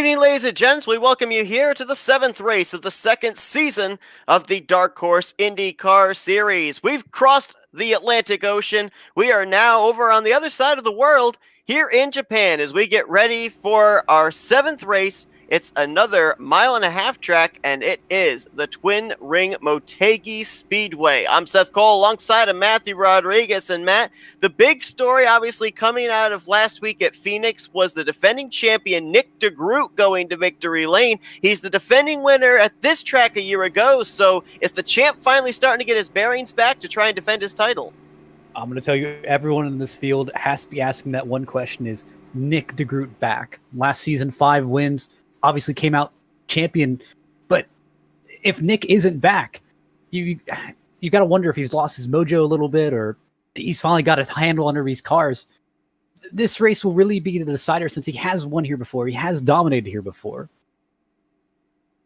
evening, ladies and gents. We welcome you here to the seventh race of the second season of the Dark Horse IndyCar Series. We've crossed the Atlantic Ocean. We are now over on the other side of the world here in Japan as we get ready for our seventh race. It's another mile-and-a-half track, and it is the Twin Ring Motegi Speedway. I'm Seth Cole alongside of Matthew Rodriguez. And Matt, the big story obviously coming out of last week at Phoenix was the defending champion Nick DeGroot going to victory lane. He's the defending winner at this track a year ago, so is the champ finally starting to get his bearings back to try and defend his title? I'm going to tell you, everyone in this field has to be asking that one question: is Nick DeGroot back? Last season, 5 wins. Obviously came out champion, but if Nick isn't back, you got to wonder if he's lost his mojo a little bit, or he's finally got his handle under these cars. This race will really be the decider, since he has won here before. He has dominated here before.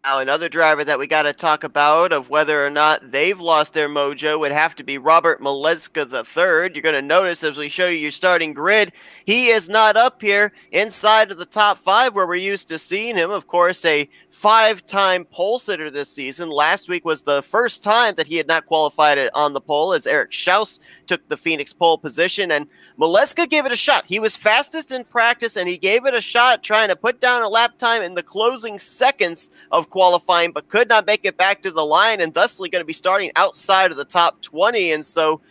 Now, another driver that we got to talk about of whether or not they've lost their mojo would have to be Robert Motegi III. You're going to notice as we show you your starting grid, he is not up here inside of the top 5 where we're used to seeing him. Of course, a 5-time pole sitter this season. Last week was the first time that he had not qualified on the pole, as Eric Schaus took the Phoenix pole position, and Motegi gave it a shot. He was fastest in practice, and he gave it a shot trying to put down a lap time in the closing seconds of qualifying, but could not make it back to the line, and thusly going to be starting outside of the top 20. And so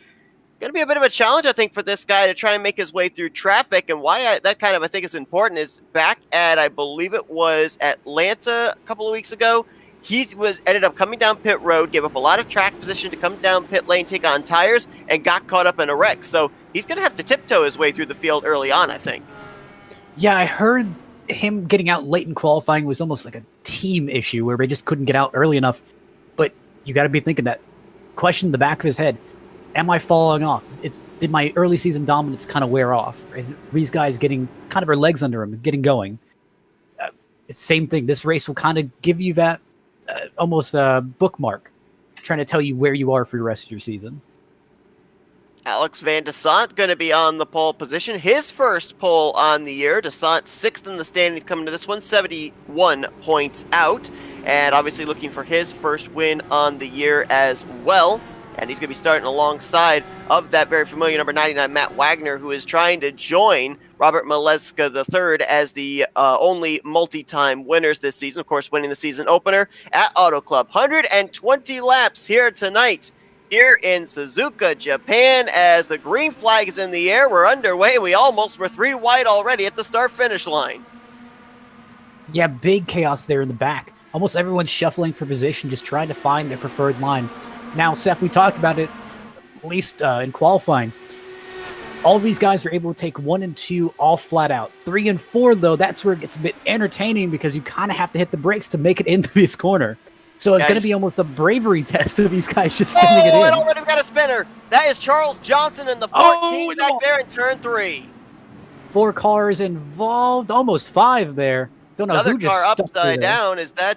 going to be a bit of a challenge, I think, for this guy to try and make his way through traffic. And why that kind of, I think, is important is back at, I believe it was Atlanta a couple of weeks ago, he ended up coming down pit road, gave up a lot of track position to come down pit lane, take on tires, and got caught up in a wreck. So he's going to have to tiptoe his way through the field early on, I think. Yeah, I heard him getting out late in qualifying was almost like a team issue where they just couldn't get out early enough. But you got to be thinking that question in the back of his head: am I falling off? Did my early season dominance kind of wear off? Is these guys getting kind of their legs under him and getting going? It's the same thing. This race will kind of give you that almost a bookmark, trying to tell you where you are for the rest of your season. Alex Van Desant going to be on the pole position. His first pole on the year. Desant 6th in the standings coming to this one, 71 points out. And obviously looking for his first win on the year as well. And he's going to be starting alongside of that very familiar number 99, Matt Wagner, who is trying to join Robert Motegi III as the only multi-time winners this season. Of course, winning the season opener at Auto Club. 120 laps here tonight, here in Suzuka, Japan, as the green flag is in the air. We're underway. We almost were 3 wide already at the start-finish line. Yeah, big chaos there in the back. Almost everyone's shuffling for position, just trying to find their preferred line. Now, Seth, we talked about it, at least in qualifying. All of these guys are able to take 1 and 2 all flat out. 3 and 4, though, that's where it gets a bit entertaining because you kind of have to hit the brakes to make it into this corner. So it's going to be almost a bravery test of these guys just sending it in. Oh, it already got a spinner. That is Charles Johnson in the 14 back there in turn 3. 4 cars involved, almost 5 there. Don't know Another who just car upside down. Is that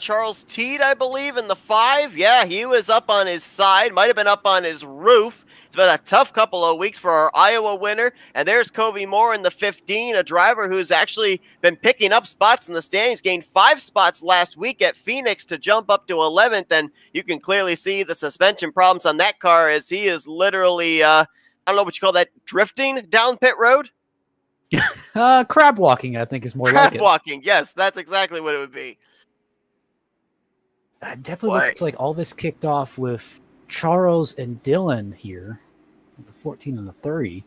Charles Teed, I believe, in the 5? Yeah, he was up on his side. Might have been up on his roof. It's been a tough couple of weeks for our Iowa winner. And there's Covey Moore in the 15, a driver who's actually been picking up spots in the standings. Gained 5 spots last week at Phoenix to jump up to 11th. And you can clearly see the suspension problems on that car as he is literally, I don't know what you call that, drifting down pit road? Crab walking, I think, is more like it. Crab walking, yes, that's exactly what it would be. Definitely looks like all this kicked off with Charles and Dylan here, the 14 and the 30.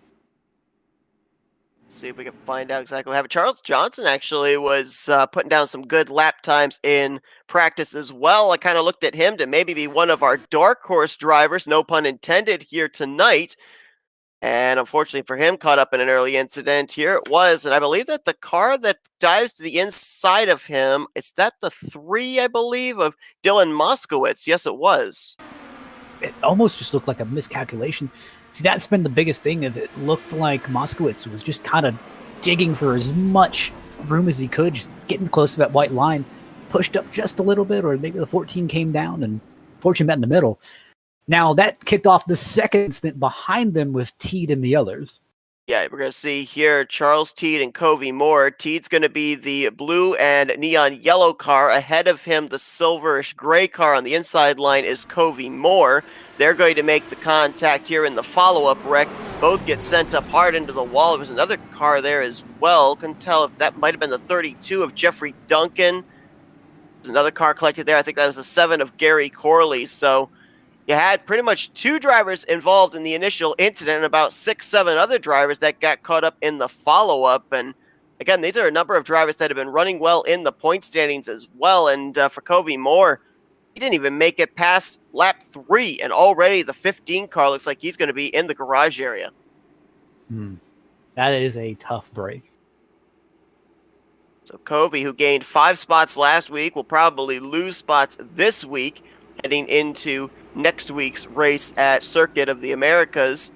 See if we can find out exactly what happened. Charles Johnson actually was putting down some good lap times in practice as well. I kind of looked at him to maybe be one of our dark horse drivers, no pun intended, here tonight. And unfortunately for him, caught up in an early incident. Here it was, and I believe that the car that dives to the inside of him, is that the 3, I believe, of Dylan Moskowitz? Yes, it was. It almost just looked like a miscalculation. See, that's been the biggest thing, is it looked like Moskowitz was just kind of digging for as much room as he could, just getting close to that white line, pushed up just a little bit, or maybe the 14 came down, and fortune met in the middle. Now, that kicked off the second incident behind them with Teed and the others. Yeah, we're going to see here Charles Teed and Covey Moore. Teed's going to be the blue and neon yellow car. Ahead of him, the silverish gray car on the inside line is Covey Moore. They're going to make the contact here in the follow-up wreck. Both get sent up hard into the wall. There was another car there as well. Couldn't tell if that might have been the 32 of Jeffrey Duncan. There's another car collected there. I think that was the 7 of Gary Corley. So you had pretty much 2 drivers involved in the initial incident and about 6, 7 other drivers that got caught up in the follow-up. And again, these are a number of drivers that have been running well in the point standings as well. And for Covey Moore, he didn't even make it past lap 3, and already the 15 car looks like he's going to be in the garage area. That is a tough break. So Covey, who gained 5 spots last week, will probably lose spots this week, heading into next week's race at Circuit of the Americas.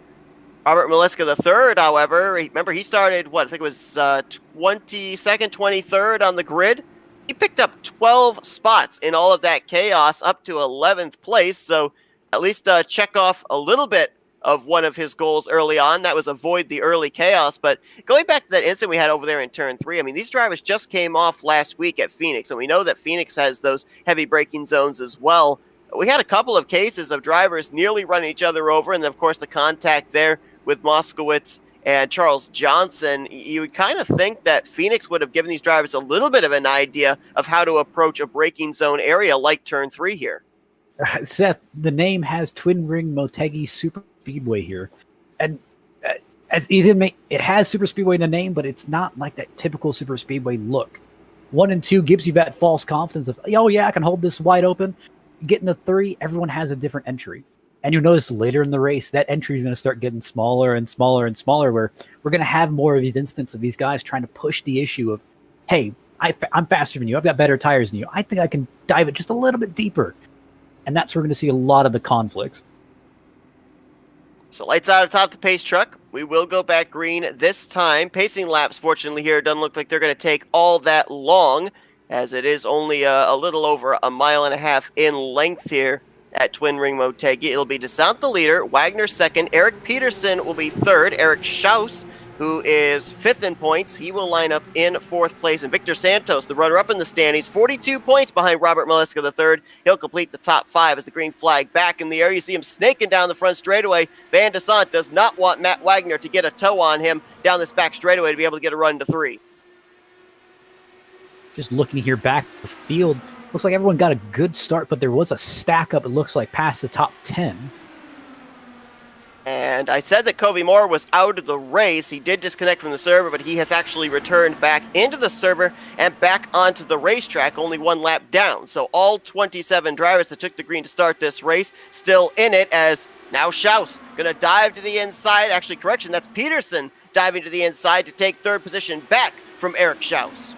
Robert Maleska III, however, remember he started, I think it was 22nd, 23rd on the grid. He picked up 12 spots in all of that chaos, up to 11th place, so at least check off a little bit of one of his goals early on. That was avoid the early chaos. But going back to that incident we had over there in turn 3, I mean, these drivers just came off last week at Phoenix, and we know that Phoenix has those heavy braking zones as well. We had a couple of cases of drivers nearly running each other over, and of course the contact there with Moskowitz and Charles Johnson. You would kind of think that Phoenix would have given these drivers a little bit of an idea of how to approach a braking zone area like turn 3 here. Seth, the name has Twin Ring Motegi Super Speedway here, and as it has Super Speedway in the name, but it's not like that typical Super Speedway look. 1 and 2 gives you that false confidence of, oh yeah, I can hold this wide open. Getting to 3, everyone has a different entry. And you'll notice later in the race, that entry is going to start getting smaller and smaller and smaller, where we're going to have more of these instances of these guys trying to push the issue of, hey, I'm faster than you. I've got better tires than you. I think I can dive it just a little bit deeper. And that's where we're going to see a lot of the conflicts. So lights out atop the pace truck. We will go back green this time. Pacing laps, fortunately, here doesn't look like they're going to take all that long, as it is only a little over a mile and a half in length here at Twin Ring Motegi. It'll be DeSant the leader, Wagner second, Eric Peterson will be third, Eric Schaus, who is 5th in points, he will line up in 4th place, and Victor Santos, the runner-up in the standings, 42 points behind Robert Maleska III. He'll complete the top 5 as the green flag back in the air. You see him snaking down the front straightaway. Van DeSant does not want Matt Wagner to get a toe on him down this back straightaway to be able to get a run to 3. Just looking here back the field, looks like everyone got a good start, but there was a stack up, it looks like, past the top 10. And I said that Covey Moore was out of the race. He did disconnect from the server, but he has actually returned back into the server and back onto the racetrack, only 1 lap down. So all 27 drivers that took the green to start this race still in it, as now Schaus going to dive to the inside. Actually, correction, that's Peterson diving to the inside to take 3rd position back from Eric Schaus.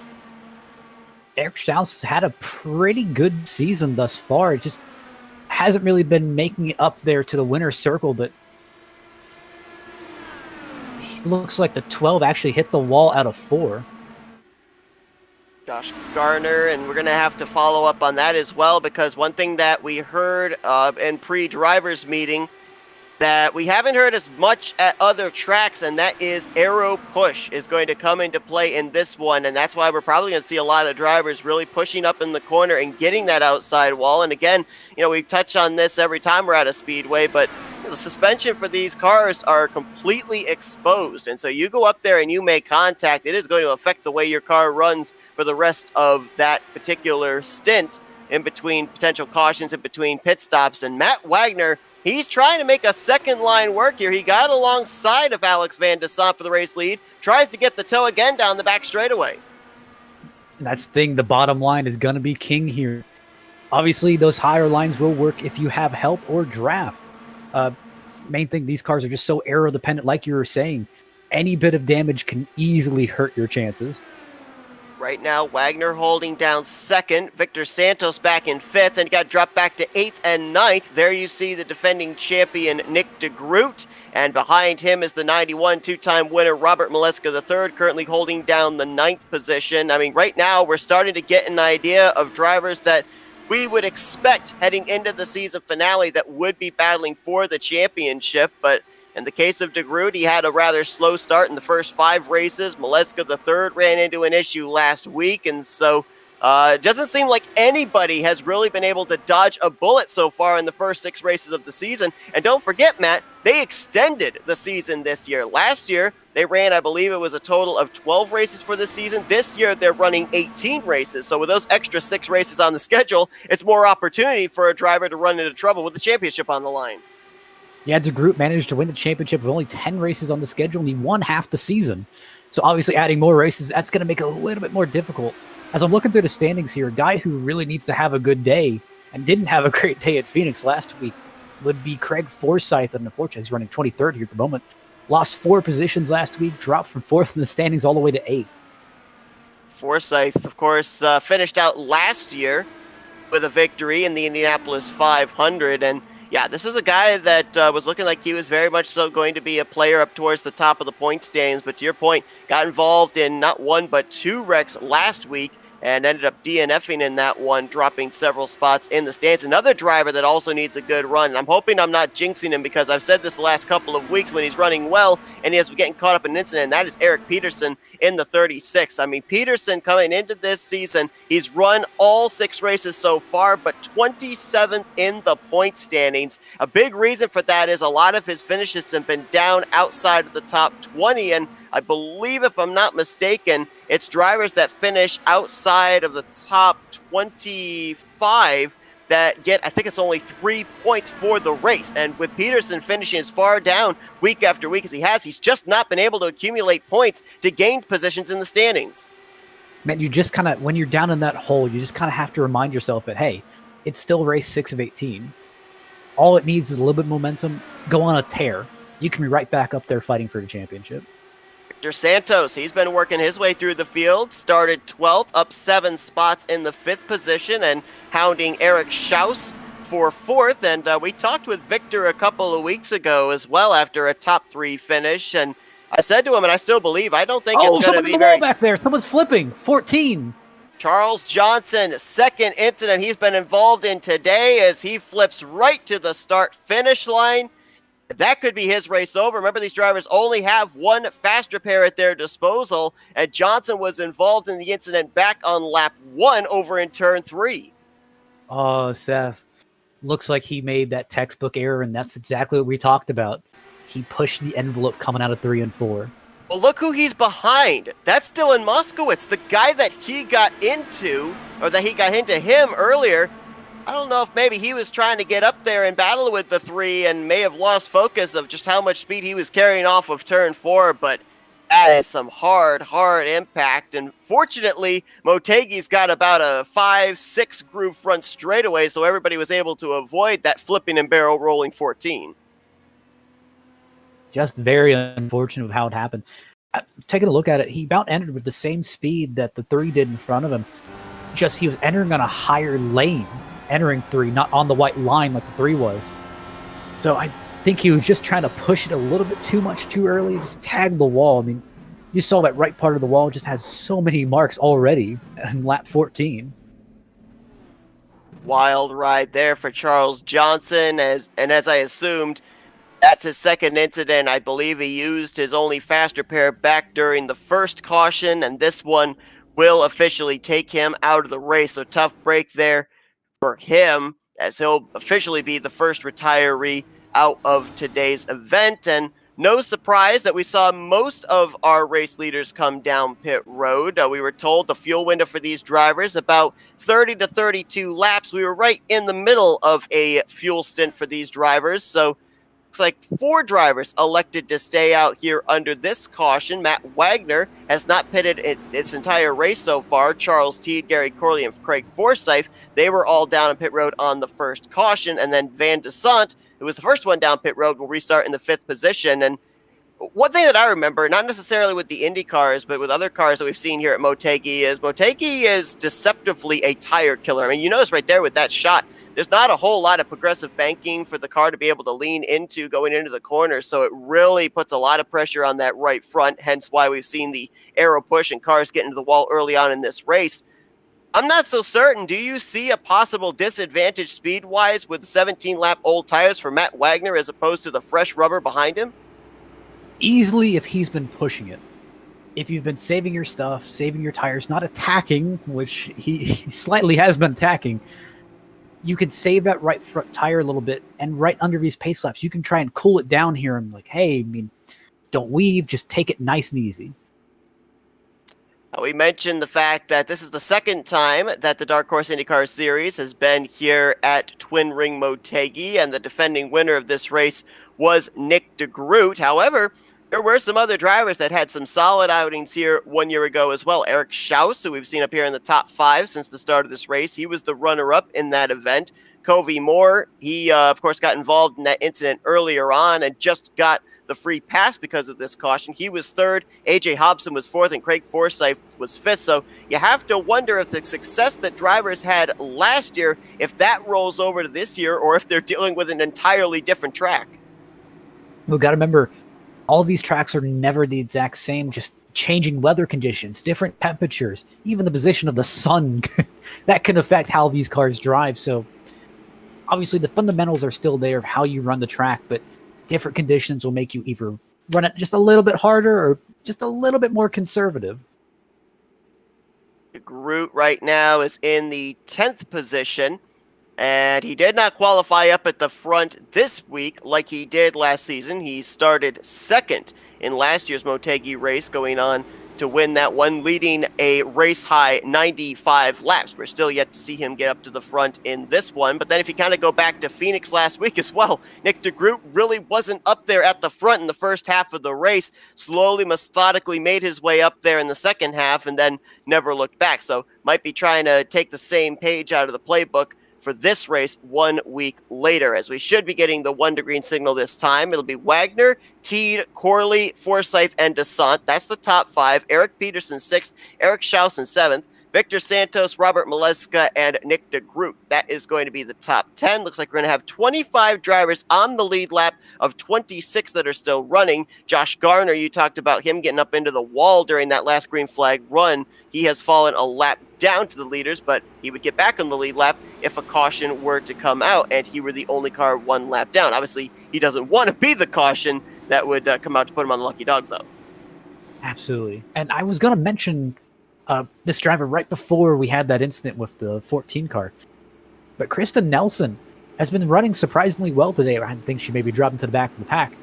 Eric Schaus has had a pretty good season thus far. It just hasn't really been making it up there to the winner's circle, but he looks like the 12 actually hit the wall out of 4. Josh Garner, and we're going to have to follow up on that as well, because one thing that we heard in pre-drivers meeting that we haven't heard as much at other tracks, and that is aero push is going to come into play in this one, and that's why we're probably going to see a lot of drivers really pushing up in the corner and getting that outside wall. And again, we touch on this every time we're at a speedway, but the suspension for these cars are completely exposed, and so you go up there and you make contact, it is going to affect the way your car runs for the rest of that particular stint in between potential cautions, in between pit stops. And Matt Wagner, he's trying to make a second line work here. He got alongside of Alex Van DeSant for the race lead, tries to get the toe again down the back straightaway. And that's the thing, the bottom line is going to be king here. Obviously, those higher lines will work if you have help or draft. Main thing, these cars are just so aero dependent, like you were saying. Any bit of damage can easily hurt your chances. Right now, Wagner holding down 2nd, Victor Santos back in 5th, and he got dropped back to 8th and 9th. There you see the defending champion, Nick DeGroot, and behind him is the 91 two-time winner, Robert Maleska III, currently holding down the 9th position. I mean, right now, we're starting to get an idea of drivers that we would expect heading into the season finale that would be battling for the championship, but In the case of DeGroot, he had a rather slow start in the first 5 races. Maleska III ran into an issue last week, and so it doesn't seem like anybody has really been able to dodge a bullet so far in the first 6 races of the season. And don't forget, Matt, they extended the season this year. Last year, they ran, I believe it was a total of 12 races for the season. This year, they're running 18 races. So with those extra 6 races on the schedule, it's more opportunity for a driver to run into trouble with the championship on the line. Yeah, DeGroot managed to win the championship with only 10 races on the schedule, and he won half the season. So obviously adding more races, that's going to make it a little bit more difficult. As I'm looking through the standings here, a guy who really needs to have a good day and didn't have a great day at Phoenix last week would be Craig Forsyth, and unfortunately he's running 23rd here at the moment. Lost 4 positions last week, dropped from 4th in the standings all the way to 8th. Forsyth, of course, finished out last year with a victory in the Indianapolis 500, and yeah, this was a guy that was looking like he was very much so going to be a player up towards the top of the point standings, but to your point, got involved in not 1 but 2 wrecks last week and ended up DNFing in that one, dropping several spots in the stands. Another driver that also needs a good run, and I'm hoping I'm not jinxing him because I've said this the last couple of weeks when he's running well and he has been getting caught up in an incident, and that is Eric Peterson in the 36. I mean, Peterson coming into this season, he's run all 6 races so far, but 27th in the point standings. A big reason for that is a lot of his finishes have been down outside of the top 20, and I believe, if I'm not mistaken, it's drivers that finish outside of the top 25 that get, I think it's only 3 points for the race. And with Peterson finishing as far down week after week as he has, he's just not been able to accumulate points to gain positions in the standings. Man, you just kind of, when you're down in that hole, you just kind of have to remind yourself that, hey, it's still race 6 of 18. All it needs is a little bit of momentum, go on a tear. You can be right back up there fighting for the championship. Victor Santos, he's been working his way through the field, started 12th, up 7 spots in the 5th position, and hounding Eric Schaus for 4th. And we talked with Victor a couple of weeks ago as well after a top 3 finish, and I said to him, and I still believe, I don't think it's going to be the wall back there. Someone's flipping. 14. Charles Johnson, 2nd incident he's been involved in today as he flips right to the start-finish line. That could be his race over. Remember, these drivers only have 1 fast repair at their disposal, and Johnson was involved in the incident back on lap 1 over in turn 3. Oh, Seth. Looks like he made that textbook error, and that's exactly what we talked about. He pushed the envelope coming out of 3 and 4. Well, look who he's behind. That's Dylan Moskowitz, the guy that he got into, or that he got into him earlier. I don't know if maybe he was trying to get up there and battle with the 3 and may have lost focus of just how much speed he was carrying off of turn 4, but that is some hard impact. And fortunately, Motegi's got about a 5-6 groove front straightaway, so everybody was able to avoid that flipping and barrel rolling 14. Just very unfortunate of how it happened. Taking a look at it, he about entered with the same speed that the 3 did in front of him. Just he was entering on a higher lane. Entering 3, not on the white line like the 3 was. So I think he was just trying to push it a little bit too much too early, just tag the wall. I mean, you saw that right part of the wall just has so many marks already in lap 14. Wild ride there for Charles Johnson, as I assumed, that's his 2nd incident. I believe he used his only fast repair back during the first caution, and this one will officially take him out of the race. So tough break there for him, as he'll officially be the first retiree out of today's event. And no surprise that we saw most of our race leaders come down pit road. We were told the fuel window for these drivers about 30 to 32 laps. We were right in the middle of a fuel stint for these drivers, so looks like 4 drivers elected to stay out here under this caution. Matt Wagner has not pitted its entire race so far. Charles Teed, Gary Corley, and Craig Forsyth, they were all down on pit road on the first caution. And then Van Desant, who was the first one down pit road, will restart in the 5th position. And one thing that I remember, not necessarily with the Indy cars, but with other cars that we've seen here at Motegi is deceptively a tire killer. I mean, you notice right there with that shot, there's not a whole lot of progressive banking for the car to be able to lean into going into the corner, so it really puts a lot of pressure on that right front, hence why we've seen the aero push and cars get into the wall early on in this race. I'm not so certain. Do you see a possible disadvantage speed-wise with 17-lap old tires for Matt Wagner as opposed to the fresh rubber behind him? easily if he's been pushing it. If you've been saving your stuff, saving your tires, not attacking, which he slightly has been attacking, you could save that right front tire a little bit, and right under these pace laps, you can try and cool it down here and like, hey, I mean, don't weave, just take it nice and easy. We mentioned the fact that this is the second time that the Dark Horse IndyCar Series has been here at Twin Ring Motegi, and the defending winner of this race was Nick DeGroot. However, there were some other drivers that had some solid outings here 1 year ago as well. Eric Schaus, who we've seen up here in the top 5 since the start of this race, he was the runner-up in that event. Covey Moore, he, of course, got involved in that incident earlier on and just got the free pass because of this caution. He was 3rd, AJ Hobson was 4th, and Craig Forsyth was 5th. So you have to wonder if the success that drivers had last year, if that rolls over to this year, or if they're dealing with an entirely different track. We've got to remember, all these tracks are never the exact same, just changing weather conditions, different temperatures, even the position of the sun. That can affect how these cars drive. So obviously the fundamentals are still there of how you run the track, but different conditions will make you either run it just a little bit harder or just a little bit more conservative. Groot right now is in the 10th position, and he did not qualify up at the front this week like he did last season. He started 2nd in last year's Motegi race, going on to win that one, leading a race-high 95 laps. We're still yet to see him get up to the front in this one. But then if you kind of go back to Phoenix last week as well, Nick DeGroot really wasn't up there at the front in the first half of the race, slowly, methodically made his way up there in the second half and then never looked back. So might be trying to take the same page out of the playbook for this race 1 week later, as we should be getting the 1 to green signal this time. It'll be Wagner, Teed, Corley, Forsyth, and Desant. That's the top 5. Eric Peterson 6th, Eric Schaus in 7th, Victor Santos, Robert Maleska, and Nick DeGroot. That is going to be the top 10. Looks like we're going to have 25 drivers on the lead lap of 26 that are still running. Josh Garner, you talked about him getting up into the wall during that last green flag run. He has fallen a lap down to the leaders, but he would get back on the lead lap if a caution were to come out and he were the only car 1 lap down. Obviously, he doesn't want to be the caution that would come out to put him on the lucky dog, though. Absolutely. And I was going to mention this driver right before we had that incident with the 14 car. But Krista Nelson has been running surprisingly well today. I think she may be dropping to the back of the pack.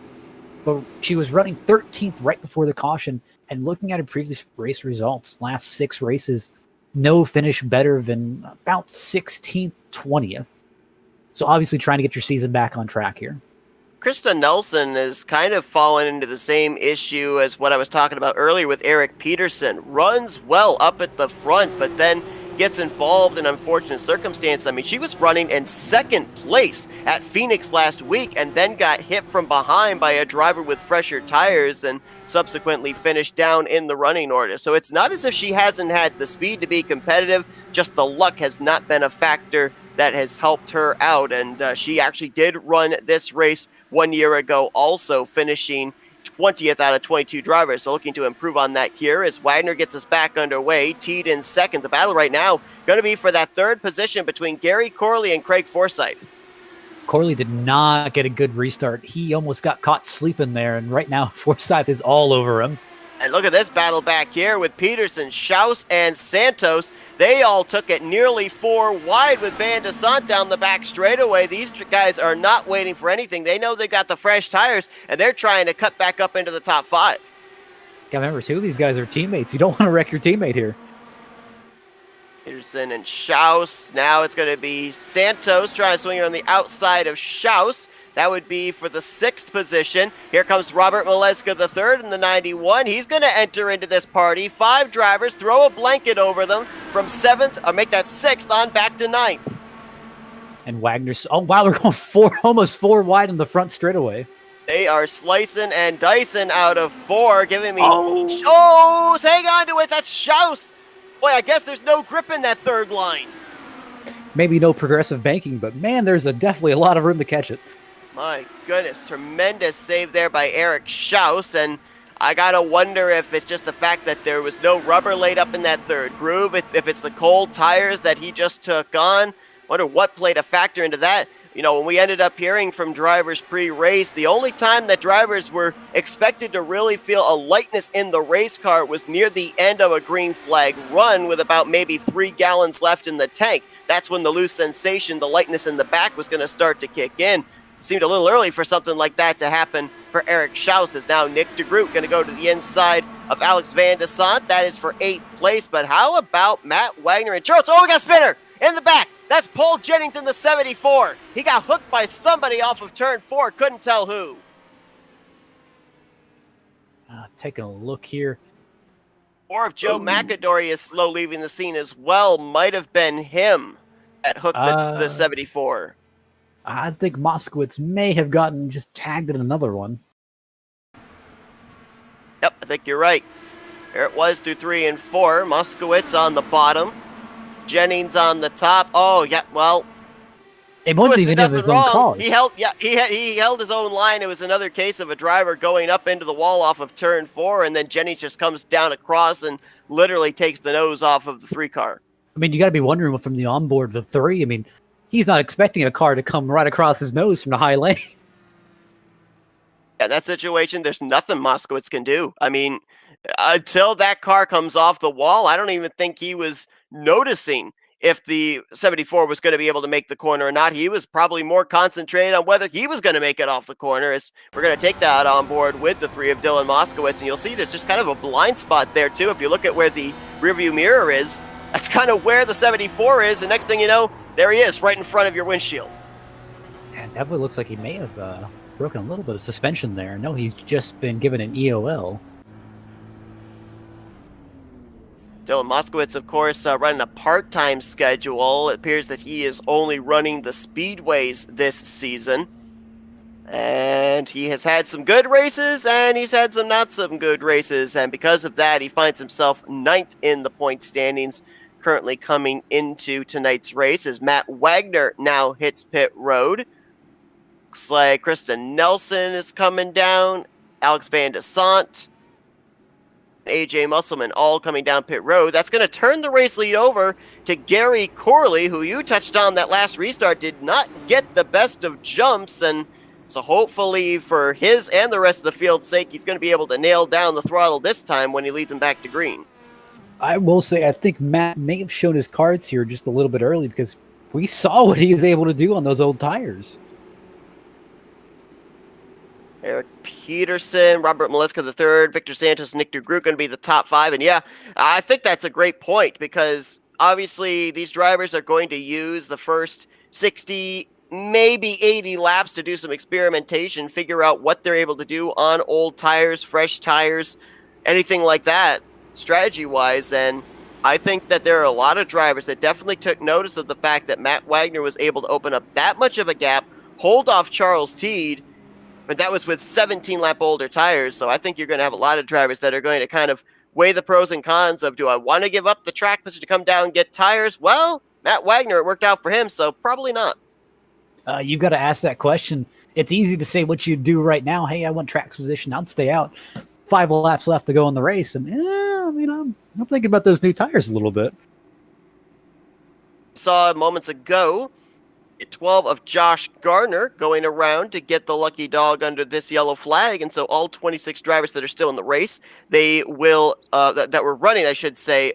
But she was running 13th right before the caution. And looking at her previous race results, last 6 races, no finish better than about 16th, 20th. So obviously trying to get your season back on track here. Krista Nelson has kind of fallen into the same issue as what I was talking about earlier with Eric Peterson. Runs well up at the front, but then gets involved in unfortunate circumstances. I mean, she was running in 2nd place at Phoenix last week and then got hit from behind by a driver with fresher tires and subsequently finished down in the running order. So it's not as if she hasn't had the speed to be competitive, just the luck has not been a factor that has helped her out. And she actually did run this race 1 year ago, also finishing 20th out of 22 drivers. So looking to improve on that here as Wagner gets us back underway. Teed in 2nd. The battle right now going to be for that 3rd position between Gary Corley and Craig Forsyth. Corley did not get a good restart. He almost got caught sleeping there, and right now Forsyth is all over him. And look at this battle back here with Peterson, Schaus, and Santos. They all took it nearly 4 wide with Van de Sant down the back straightaway. These guys are not waiting for anything. They know they got the fresh tires, and they're trying to cut back up into the top 5. Gotta remember, 2 of these guys are teammates. You don't want to wreck your teammate here. Peterson and Schaus. Now it's going to be Santos trying to swing it on the outside of Schaus. That would be for the 6th position. Here comes Robert Maleska III in the 91. He's going to enter into this party. 5 drivers, throw a blanket over them from 7th, or make that 6th on back to 9th. And Wagner's, oh wow, they're going almost 4 wide in the front straightaway. They are slicing and dicing out of 4, giving me, oh, hang on to it, that's Schaus. Boy, I guess there's no grip in that 3rd line. Maybe no progressive banking, but man, there's definitely a lot of room to catch it. My goodness, tremendous save there by Eric Schaus, and I gotta wonder if it's just the fact that there was no rubber laid up in that 3rd groove, if it's the cold tires that he just took on. Wonder what played a factor into that. You know, when we ended up hearing from drivers pre-race, the only time that drivers were expected to really feel a lightness in the race car was near the end of a green flag run with about maybe 3 gallons left in the tank. That's when the loose sensation, the lightness in the back was going to start to kick in. Seemed a little early for something like that to happen for Eric Schaus. Is now Nick DeGroot going to go to the inside of Alex Van de Sant. That is for 8th place. But how about Matt Wagner and Charles? Oh, we got a spinner in the back. That's Paul Jennings in the 74. He got hooked by somebody off of turn 4. Couldn't tell who. Taking a look here. Or if Joe McAdory is slow leaving the scene as well, might have been him that hooked the 74. I think Moskowitz may have gotten just tagged in another one. Yep, I think you're right. There it was through 3 and 4. Moskowitz on the bottom. Jennings on the top. Oh, yeah, well. It wasn't even of his own cause. He held his own line. It was another case of a driver going up into the wall off of turn 4, and then Jennings just comes down across and literally takes the nose off of the 3 car. I mean, you got to be wondering from the onboard, the 3. I mean, he's not expecting a car to come right across his nose from the high lane. Yeah, in that situation, there's nothing Moskowitz can do. I mean, until that car comes off the wall, I don't even think he was noticing if the 74 was going to be able to make the corner or not. He was probably more concentrated on whether he was going to make it off the corner. As we're going to take that on board with the 3 of Dylan Moskowitz, and you'll see there's just kind of a blind spot there too. If you look at where the rearview mirror is, that's kind of where the 74 is, and next thing you know, there he is, right in front of your windshield. And definitely looks like he may have broken a little bit of suspension there. No, he's just been given an EOL. Dylan Moskowitz, of course, running a part-time schedule. It appears that he is only running the speedways this season. And he has had some good races, and he's had some not so good races. And because of that, he finds himself 9th in the point standings, currently coming into tonight's race as Matt Wagner now hits pit road. Looks like Kristen Nelson is coming down. Alex Van de Sant, AJ Musselman all coming down pit road. That's going to turn the race lead over to Gary Corley, who you touched on that last restart did not get the best of jumps, and so hopefully for his and the rest of the field's sake, he's going to be able to nail down the throttle this time when he leads him back to green. I will say I think Matt may have shown his cards here just a little bit early because we saw what he was able to do on those old tires. Eric Peterson, Robert Maleska III, Victor Santos, Nick DeGroot going to be the top 5. And yeah, I think that's a great point because obviously these drivers are going to use the first 60, maybe 80 laps to do some experimentation, figure out what they're able to do on old tires, fresh tires, anything like that, strategy-wise. And I think that there are a lot of drivers that definitely took notice of the fact that Matt Wagner was able to open up that much of a gap, hold off Charles Teed, but that was with 17-lap older tires. So I think you're going to have a lot of drivers that are going to kind of weigh the pros and cons of, do I want to give up the track position to come down and get tires? Well, Matt Wagner, it worked out for him, so probably not. You've got to ask that question. It's easy to say what you do right now. Hey, I want track position. I'll stay out. 5 laps left to go in the race. And I'm thinking about those new tires a little bit. Saw moments ago 12 of Josh Gardner going around to get the lucky dog under this yellow flag, and so all 26 drivers that are still in the race, they will that were running, I should say,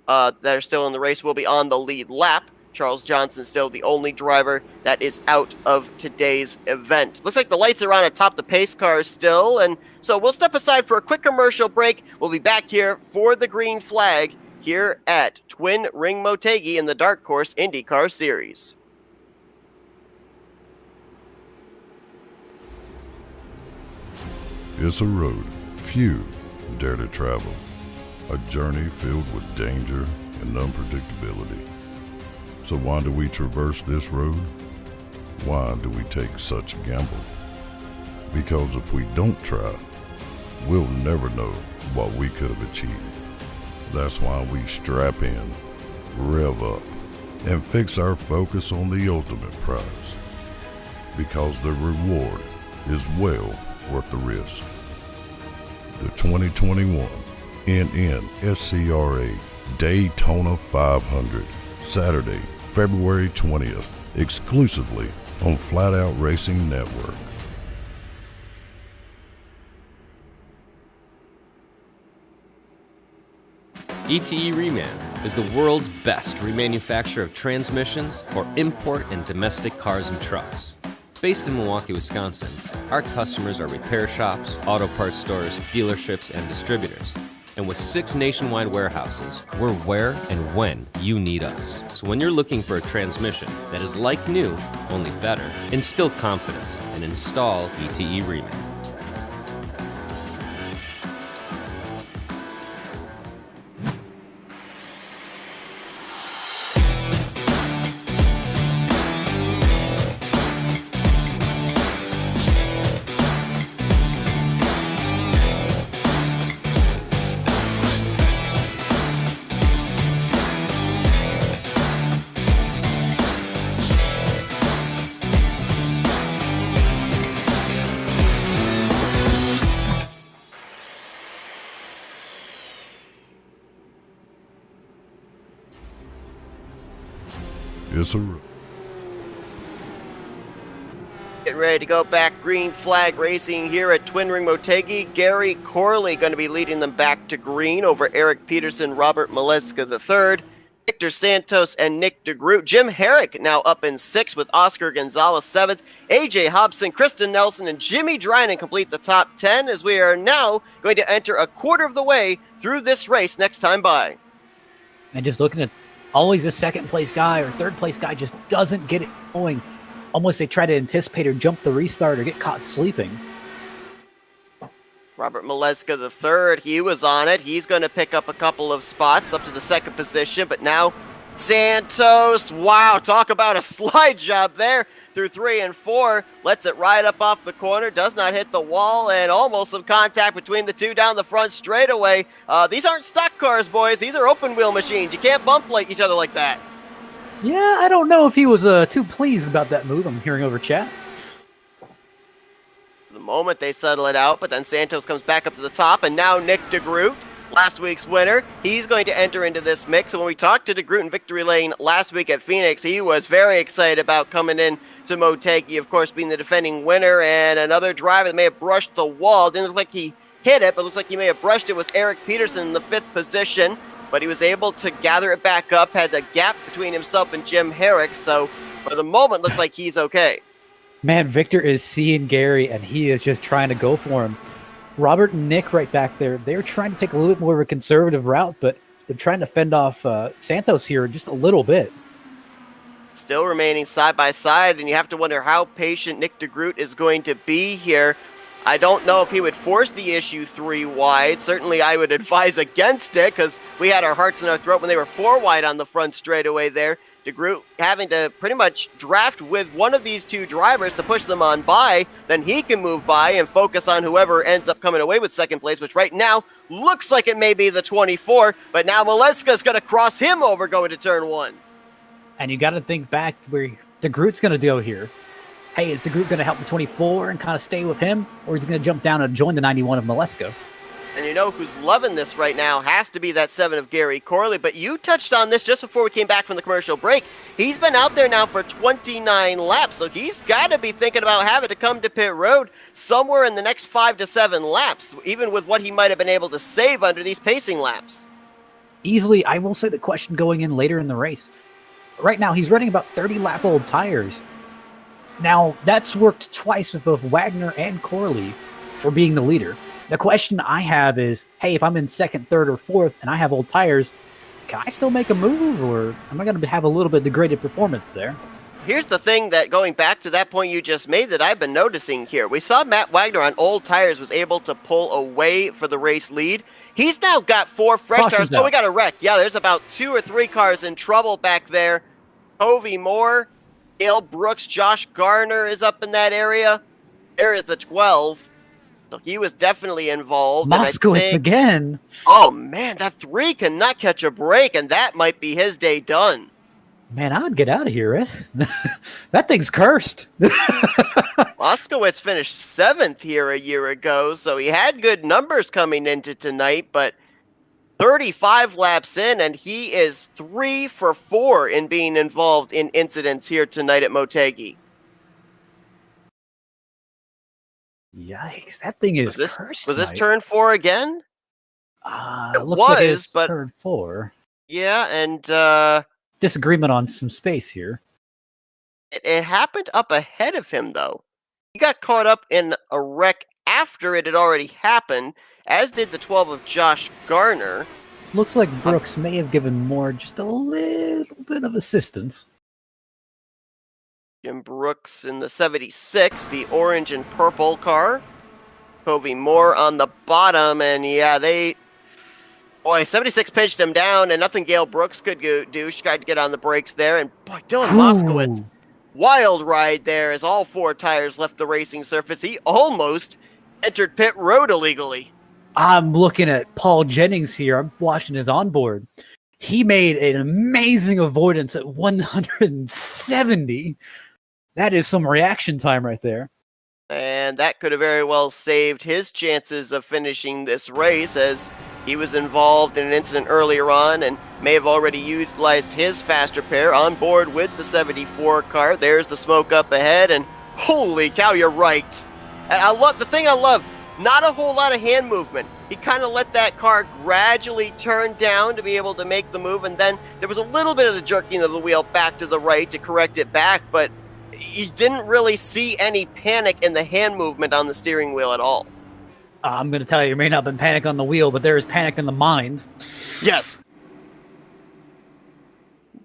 that are still in the race will be on the lead lap. Charles Johnson still the only driver that is out of today's event. Looks like the lights are on atop the pace cars still, and so we'll step aside for a quick commercial break. We'll be back here for the green flag here at Twin Ring Motegi in the Dark Horse IndyCar Series. It's a road few dare to travel, a journey filled with danger and unpredictability. So why do we traverse this road? Why do we take such a gamble? Because if we don't try, we'll never know what we could have achieved. That's why we strap in, rev up, and fix our focus on the ultimate prize. Because the reward is well worth the risk. The 2021 NNSCRA Daytona 500, Saturday, February 20th, exclusively on Flat Out Racing Network. ETE Reman is the world's best remanufacturer of transmissions for import and domestic cars and trucks. Based in Milwaukee, Wisconsin, our customers are repair shops, auto parts stores, dealerships, and distributors. And with 6 nationwide warehouses, we're where and when you need us. So when you're looking for a transmission that is like new, only better, instill confidence and install ETE Reman. It's a Getting ready to go back green flag racing here at Twin Ring Motegi. Gary Corley going to be leading them back to green over Eric Peterson, Robert Maleska III, Victor Santos, and Nick DeGroot. Jim Herrick now up in 6th with Oscar Gonzalez 7th. AJ Hobson, Kristen Nelson, and Jimmy Drynan complete the top 10 as we are now going to enter a quarter of the way through this race next time by. And just looking at always a second place guy or third place guy just doesn't get it going. Almost they try to anticipate or jump the restart or get caught sleeping. Robert Maleska III, he was on it. He's going to pick up a couple of spots up to the second position, but now Santos, wow, talk about a slide job there through 3 and 4. Lets it right up off the corner, does not hit the wall, and almost some contact between the two down the front straightaway. These aren't stock cars, boys. These are open wheel machines. You can't bump like each other like that. Yeah, I don't know if he was too pleased about that move. I'm hearing over chat. The moment they settle it out, but then Santos comes back up to the top, and now Nick DeGroot, last week's winner, he's going to enter into this mix. And when we talked to DeGroot in Victory Lane last week at Phoenix, he was very excited about coming in to Motegi, of course, being the defending winner. And another driver that may have brushed the wall, didn't look like he hit it, but looks like he may have brushed it, was Eric Peterson in the 5th position. But he was able to gather it back up, had a gap between himself and Jim Herrick, so for the moment, looks like he's okay. Man, Victor is seeing Gary, and he is just trying to go for him. Robert and Nick right back there, they're trying to take a little bit more of a conservative route, but they're trying to fend off Santos here just a little bit. Still remaining side by side, and you have to wonder how patient Nick DeGroot is going to be here. I don't know if he would force the issue 3 wide. Certainly I would advise against it because we had our hearts in our throat when they were 4 wide on the front straightaway there. DeGroot having to pretty much draft with one of these two drivers to push them on by. Then he can move by and focus on whoever ends up coming away with second place, which right now looks like it may be the 24. But now Maleska's going to cross him over going to turn 1. And you got to think back where DeGroot's going to go here. Hey, is DeGroot going to help the 24 and kind of stay with him? Or is he going to jump down and join the 91 of Maleska? And you know who's loving this right now has to be that 7 of Gary Corley. But you touched on this just before we came back from the commercial break. He's been out there now for 29 laps, so he's got to be thinking about having to come to pit road somewhere in the next 5 to 7 laps, even with what he might have been able to save under these pacing laps. Easily, I will say the question going in later in the race. Right now, he's running about 30-lap-old tires. Now, that's worked twice with both Wagner and Corley for being the leader. The question I have is, hey, if I'm in 2nd, 3rd, or 4th, and I have old tires, can I still make a move, or am I going to have a little bit degraded performance there? Here's the thing that, going back to that point you just made, that I've been noticing here. We saw Matt Wagner on old tires was able to pull away for the race lead. He's now got 4 fresh tires. Oh, we got a wreck. Yeah, there's about 2 or 3 cars in trouble back there. Hovey Moore, Dale Brooks, Josh Garner is up in that area. There is the 12. So he was definitely involved. Moskowitz again. Oh, man, that 3 cannot catch a break, and that might be his day done. Man, I would get out of here, eh? That thing's cursed. Moskowitz finished 7th here a year ago, so he had good numbers coming into tonight, but 35 laps in, and he is 3 for 4 in being involved in incidents here tonight at Motegi. Yikes, that thing is cursed Was this tonight. turn 4 again? It Looks like was, it's but turn 4. yeah, and Disagreement on some space here. it happened up ahead of him, though. He got caught up in a wreck after it had already happened, as did the 12 of Josh Garner. Looks like Brooks may have given Moore just a little bit of assistance. Jim Brooks in the 76, the orange and purple car. Covey Moore on the bottom, and yeah, boy, 76 pinched him down, and nothing Gail Brooks could do. She tried to get on the brakes there, and boy, Dylan Moskowitz, wild ride there as all 4 tires left the racing surface. He almost entered pit road illegally. I'm looking at Paul Jennings here. I'm watching his onboard. He made an amazing avoidance at 170. That is some reaction time right there. And that could have very well saved his chances of finishing this race, as he was involved in an incident earlier on and may have already utilized his faster pair on board with the 74 car. There's the smoke up ahead, and holy cow, you're right. And the thing I love, not a whole lot of hand movement. He kind of let that car gradually turn down to be able to make the move, and then there was a little bit of the jerking of the wheel back to the right to correct it back, but you didn't really see any panic in the hand movement on the steering wheel at all. I'm going to tell you, there may not have been panic on the wheel, but there is panic in the mind. Yes.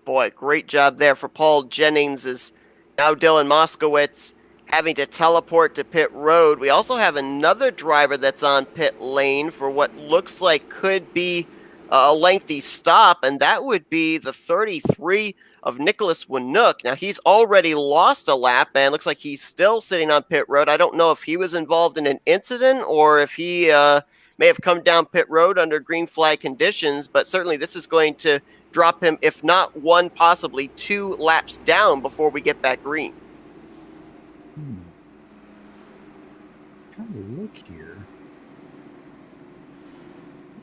Boy, great job there for Paul Jennings, as now Dylan Moskowitz having to teleport to pit road. We also have another driver that's on pit lane for what looks like could be a lengthy stop, and that would be the 33 of Nicholas Winook. Now, he's already lost a lap, and looks like he's still sitting on pit road. I don't know if he was involved in an incident or if he may have come down pit road under green flag conditions, but certainly this is going to drop him, if not 1, possibly 2 laps down before we get back green. Trying to look here.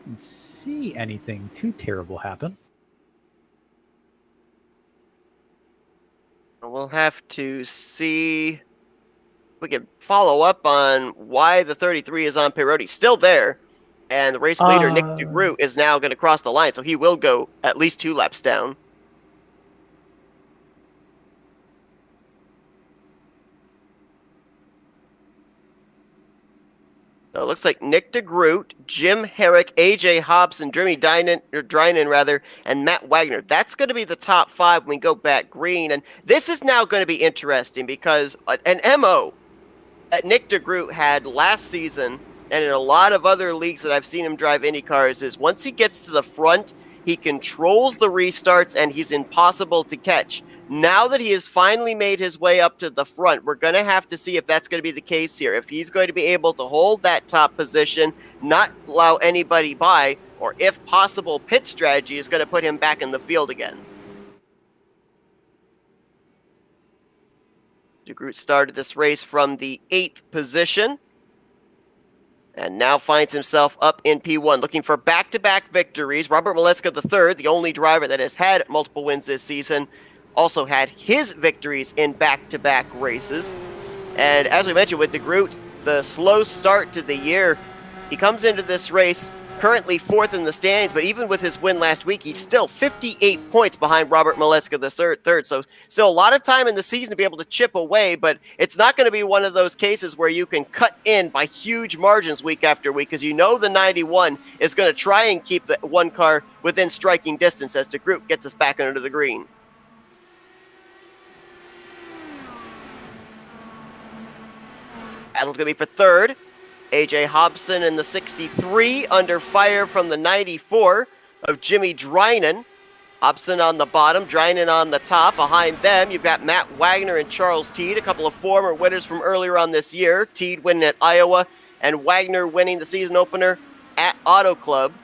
Didn't see anything too terrible happen. We'll have to see if we can follow up on why the 33 is on pit road. He's still there, and the race leader, Nick DeGroot, is now going to cross the line, so he will go at least 2 laps down. So it looks like Nick DeGroot, Jim Herrick, AJ Hobson, Jeremy Drinan, and Matt Wagner. That's going to be the top 5 when we go back green. And this is now going to be interesting because an MO that Nick DeGroot had last season, and in a lot of other leagues that I've seen him drive Indy cars, is once he gets to the front, he controls the restarts and he's impossible to catch. Now that he has finally made his way up to the front, we're going to have to see if that's going to be the case here. If he's going to be able to hold that top position, not allow anybody by, or if possible, pit strategy is going to put him back in the field again. DeGroot started this race from the 8th position, and now finds himself up in P1, looking for back-to-back victories. Robert Maleska III, the only driver that has had multiple wins this season, also had his victories in back-to-back races. And as we mentioned with DeGroot, the slow start to the year, he comes into this race currently 4th in the standings, but even with his win last week, he's still 58 points behind Robert Maleska III. So still a lot of time in the season to be able to chip away, but it's not going to be one of those cases where you can cut in by huge margins week after week, because you know the 91 is going to try and keep the one car within striking distance as DeGroot gets us back under the green. Battle's going to be for 3rd. AJ Hobson in the 63, under fire from the 94 of Jimmy Drinan. Hobson on the bottom, Drinan on the top. Behind them, you've got Matt Wagner and Charles Teed, a couple of former winners from earlier on this year. Teed winning at Iowa, and Wagner winning the season opener at Auto Club.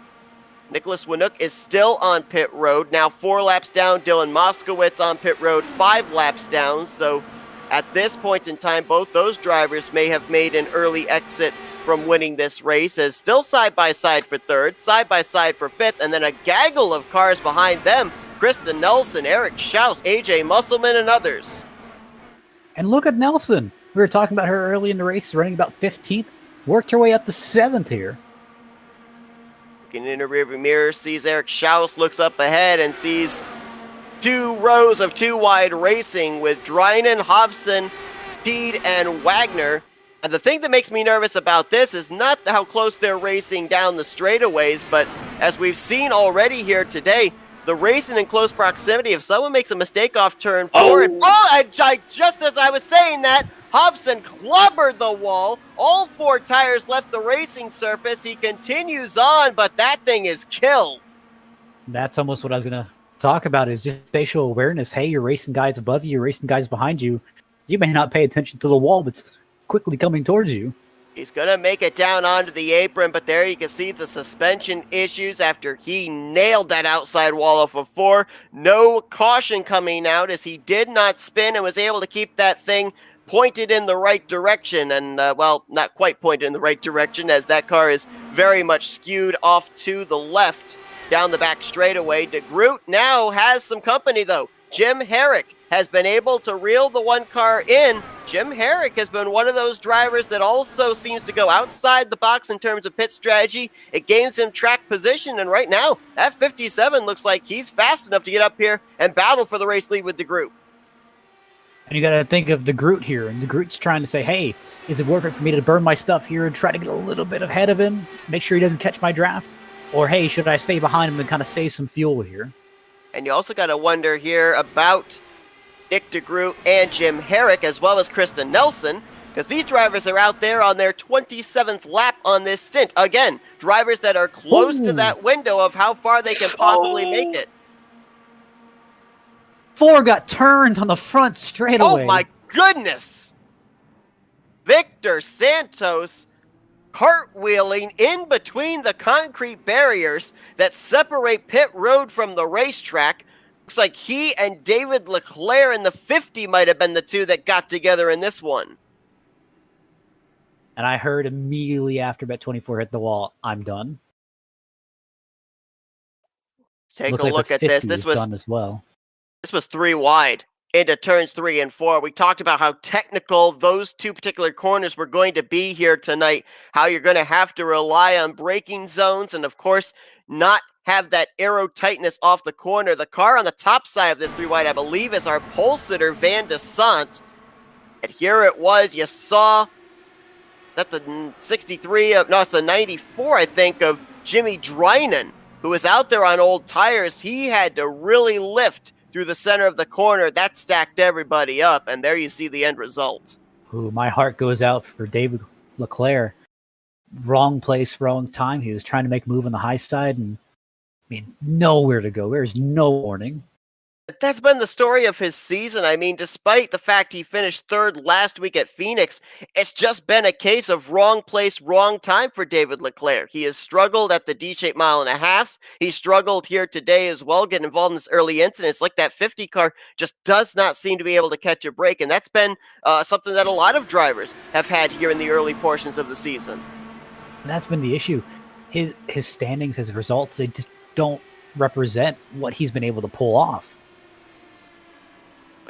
Nicholas Winook is still on pit road, now 4 laps down. Dylan Moskowitz on pit road, 5 laps down. So at this point in time, both those drivers may have made an early exit from winning this race, as still side by side for third, side by side for fifth, and then a gaggle of cars behind them. Krista Nelson, Eric Schaus, AJ Musselman, and others. And look at Nelson. We were talking about her early in the race, running about 15th. Worked her way up to 7th here. Looking in the rearview mirror, sees Eric Schaus, looks up ahead and sees 2 rows of 2 wide racing with Drynen, Hobson, Speed, and Wagner. And the thing that makes me nervous about this is not how close they're racing down the straightaways, but as we've seen already here today, the racing in close proximity. If someone makes a mistake off turn 4, just as I was saying that, Hobson clobbered the wall. All 4 tires left the racing surface. He continues on, but that thing is killed. That's almost what I was going to talk about, is just spatial awareness. Hey, you're racing guys above you, you're racing guys behind you. You may not pay attention to the wall, but it's quickly coming towards you. He's going to make it down onto the apron, but there you can see the suspension issues after he nailed that outside wall off of 4. No caution coming out as he did not spin and was able to keep that thing pointed in the right direction. And, well, not quite pointed in the right direction, as that car is very much skewed off to the left down the back straightaway. DeGroot now has some company, though. Jim Herrick has been able to reel the 1 car in. Jim Herrick has been one of those drivers that also seems to go outside the box in terms of pit strategy. It gains him track position, and right now, that 57 looks like he's fast enough to get up here and battle for the race lead with DeGroot. And you got to think of DeGroot here, and DeGroot's trying to say, hey, is it worth it for me to burn my stuff here and try to get a little bit ahead of him, make sure he doesn't catch my draft? Or, hey, should I stay behind him and kind of save some fuel here? And you also got to wonder here about Nick DeGroot and Jim Herrick, as well as Krista Nelson, because these drivers are out there on their 27th lap on this stint. Again, drivers that are close to that window of how far they can possibly make it. 4 got turned on the front straightaway. Oh my goodness! Victor Santos cartwheeling in between the concrete barriers that separate pit road from the racetrack. Looks like he and David Leclerc in the 50 might have been the 2 that got together in this one. And I heard immediately after Bet24 hit the wall, I'm done. Take Looks a like look the at this. 50 This is was done as well. This was 3 wide into turns 3 and 4. We talked about how technical those 2 particular corners were going to be here tonight, how you're going to have to rely on braking zones and, of course, not have that aero tightness off the corner. The car on the top side of this 3 wide, I believe, is our pole sitter, Van de Sant. And here it was. You saw that the 63 of, no, it's the 94, I think, of Jimmy Drynen, who was out there on old tires. He had to really lift through the center of the corner. That stacked everybody up, and there you see the end result. Ooh, my heart goes out for David Leclerc. Wrong place, wrong time. He was trying to make a move on the high side, and I mean, nowhere to go. There's no warning. That's been the story of his season. I mean, despite the fact he finished 3rd last week at Phoenix, it's just been a case of wrong place, wrong time for David Leclerc. He has struggled at the D-shaped mile and a halfs. He struggled here today as well, getting involved in this early incident. It's like that 50 car just does not seem to be able to catch a break, and that's been something that a lot of drivers have had here in the early portions of the season. And that's been the issue. His standings, his results, they just don't represent what he's been able to pull off.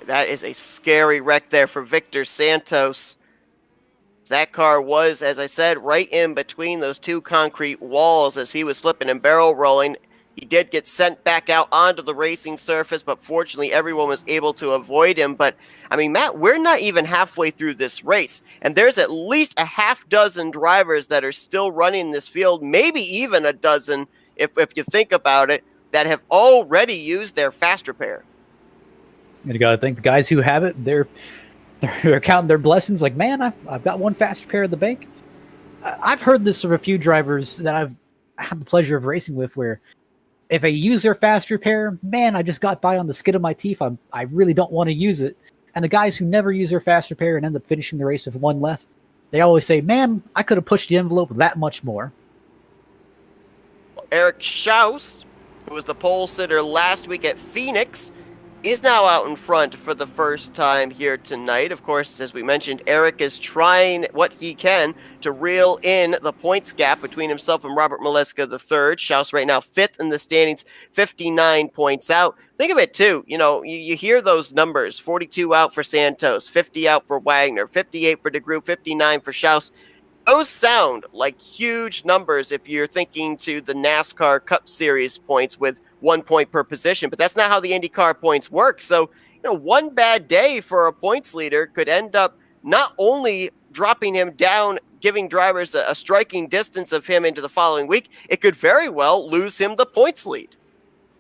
That is a scary wreck there for Victor Santos. That car was, as I said, right in between those 2 concrete walls as he was flipping and barrel rolling. He did get sent back out onto the racing surface, but fortunately everyone was able to avoid him. But, I mean, Matt, we're not even halfway through this race, and there's at least a half dozen drivers that are still running this field, maybe even a dozen, if you think about it, that have already used their fast repair. You gotta think the guys who have it, they're counting their blessings. Like, man, I've got 1 fast repair in the bank. I've heard this from a few drivers that I've had the pleasure of racing with, where if I use their fast repair, man, I just got by on the skin of my teeth. I really don't want to use it. And the guys who never use their fast repair and end up finishing the race with 1 left, they always say, man, I could have pushed the envelope that much more. Eric Schaus, who was the pole sitter last week at Phoenix, He's now out in front for the first time here tonight. Of course, as we mentioned, Eric is trying what he can to reel in the points gap between himself and Robert Maleska III. Schaus right now 5th in the standings, 59 points out. Think of it, too. You hear those numbers, 42 out for Santos, 50 out for Wagner, 58 for DeGroot, 59 for Schaus. Those sound like huge numbers if you're thinking to the NASCAR Cup Series points with 1 point per position, but that's not how the IndyCar points work. So, one bad day for a points leader could end up not only dropping him down, giving drivers a striking distance of him into the following week, it could very well lose him the points lead.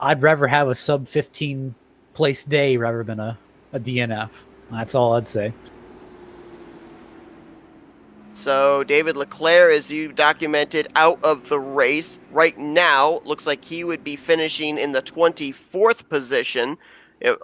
I'd rather have a sub 15 place day rather than a DNF. That's all I'd say. So David Leclerc, as you documented, out of the race right now. Looks like he would be finishing in the 24th position.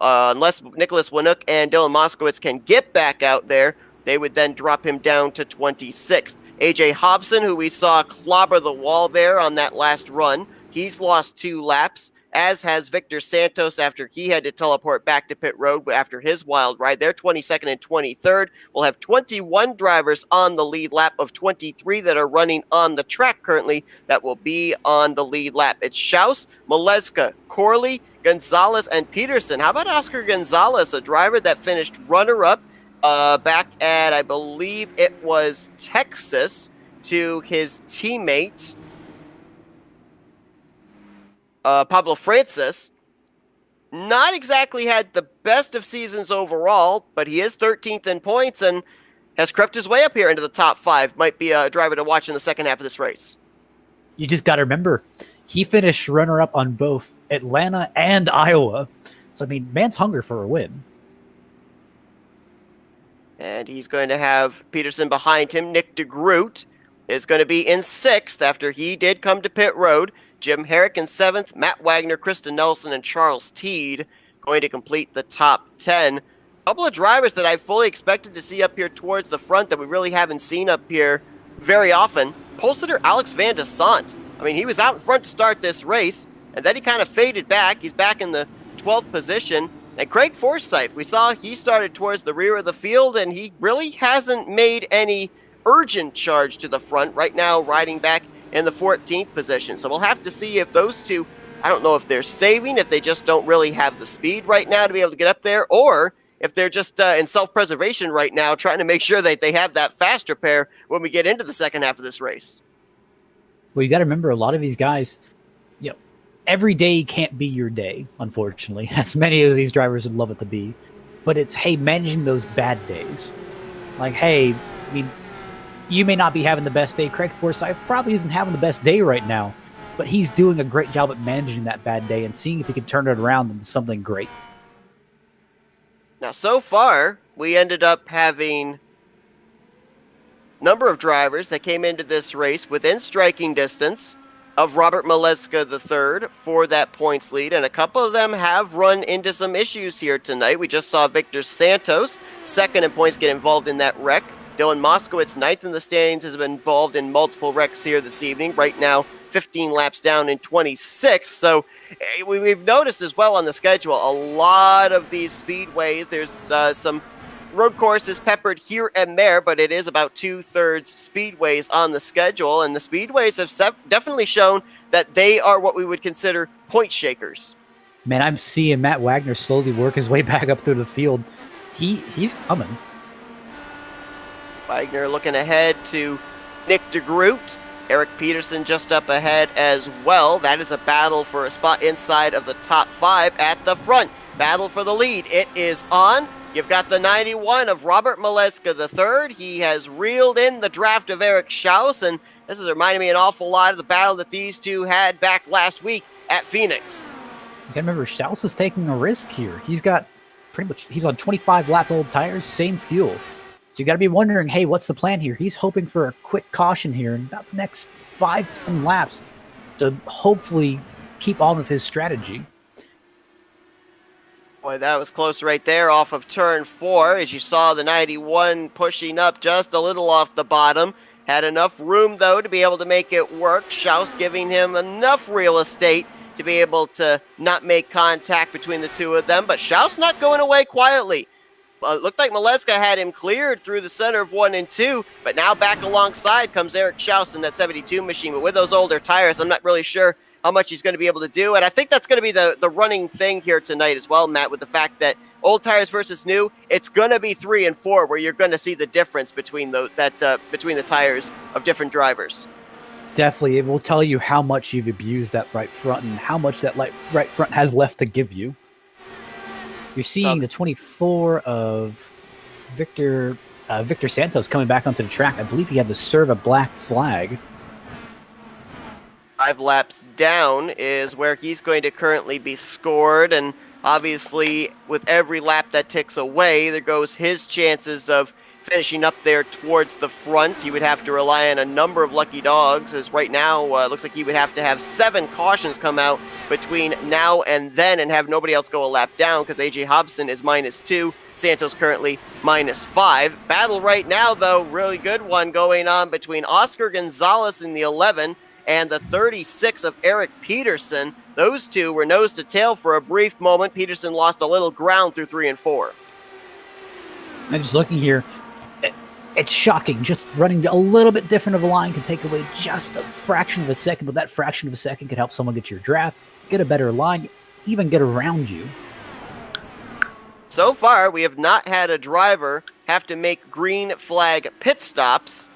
Unless Nicholas Winook and Dylan Moskowitz can get back out there, they would then drop him down to 26th. AJ Hobson, who we saw clobber the wall there on that last run, he's lost 2 laps, as has Victor Santos after he had to teleport back to pit road after his wild ride. They're 22nd and 23rd. We'll have 21 drivers on the lead lap of 23 that are running on the track currently that will be on the lead lap. It's Schaus, Maleska, Corley, Gonzalez, and Peterson. How about Oscar Gonzalez, a driver that finished runner-up back at, I believe it was Texas, to his teammate Pablo Francis. Not exactly had the best of seasons overall, but he is 13th in points and has crept his way up here into the top 5. Might be a driver to watch in the second half of this race. You just got to remember, he finished runner-up on both Atlanta and Iowa. So, man's hunger for a win. And he's going to have Peterson behind him. Nick DeGroot is going to be in 6th after he did come to pit road. Jim Herrick in 7th, Matt Wagner, Kristen Nelson, and Charles Teed going to complete the top 10. A couple of drivers that I fully expected to see up here towards the front that we really haven't seen up here very often. Pole sitter Alex Van de Sant. He was out in front to start this race, and then he kind of faded back. He's back in the 12th position. And Craig Forsyth, we saw he started towards the rear of the field, and he really hasn't made any urgent charge to the front. Right now, riding back in the 14th position. So we'll have to see if those two, I don't know if they're saving, if they just don't really have the speed right now to be able to get up there, or if they're just in self-preservation right now, trying to make sure that they have that faster pair when we get into the second half of this race. Well, you got to remember, a lot of these guys, every day can't be your day, unfortunately, as many as these drivers would love it to be. But it's, hey, managing those bad days. Like, hey, you may not be having the best day. Craig Forsyth probably isn't having the best day right now, but he's doing a great job at managing that bad day and seeing if he can turn it around into something great. Now, so far, we ended up having a number of drivers that came into this race within striking distance of Robert Maleska III for that points lead, and a couple of them have run into some issues here tonight. We just saw Victor Santos, 2nd in points, get involved in that wreck. Dylan Moskowitz, 9th in the standings, has been involved in multiple wrecks here this evening. Right now, 15 laps down in 26th. So we've noticed as well on the schedule, a lot of these speedways, there's some road courses peppered here and there, but it is about 2/3 speedways on the schedule. And the speedways have definitely shown that they are what we would consider point shakers. Man, I'm seeing Matt Wagner slowly work his way back up through the field. He's coming. Wagner looking ahead to Nick DeGroot. Eric Peterson just up ahead as well. That is a battle for a spot inside of the top 5 at the front. Battle for the lead. It is on. You've got the 91 of Robert Maleska III. He has reeled in the draft of Eric Schaus, and this is reminding me an awful lot of the battle that these two had back last week at Phoenix. You gotta remember, Schaus is taking a risk here. He's on 25 lap old tires, same fuel. So you got to be wondering, hey, what's the plan here? He's hoping for a quick caution here in about the next 5-10 laps to hopefully keep on with his strategy. Boy, that was close right there off of turn 4. As you saw, the 91 pushing up just a little off the bottom. Had enough room, though, to be able to make it work. Schaus giving him enough real estate to be able to not make contact between the two of them, but Schaus not going away quietly. Looked like Maleska had him cleared through the center of 1 and 2, but now back alongside comes Eric Schaus in that 72 machine. But with those older tires, I'm not really sure how much he's going to be able to do. And I think that's going to be the running thing here tonight as well, Matt, with the fact that old tires versus new, it's going to be 3 and 4 where you're going to see the difference between between the tires of different drivers. Definitely, it will tell you how much you've abused that right front and how much that right front has left to give you. You're seeing the 24 of Victor Santos coming back onto the track. I believe he had to serve a black flag. 5 laps down is where he's going to currently be scored, and obviously with every lap that ticks away, there goes his chances of finishing up there towards the front. He would have to rely on a number of lucky dogs, as right now it looks like he would have to have 7 cautions come out between now and then and have nobody else go a lap down, because AJ Hobson is -2, Santos currently -5. Battle right now, though, really good one going on between Oscar Gonzalez in the 11 and the 36 of Eric Peterson. Those two were nose to tail for a brief moment. Peterson lost a little ground through 3 and 4. I'm just looking here. It's shocking. Just running a little bit different of a line can take away just a fraction of a second, but that fraction of a second can help someone get your draft, get a better line, even get around you. So far, we have not had a driver have to make green flag pit stops.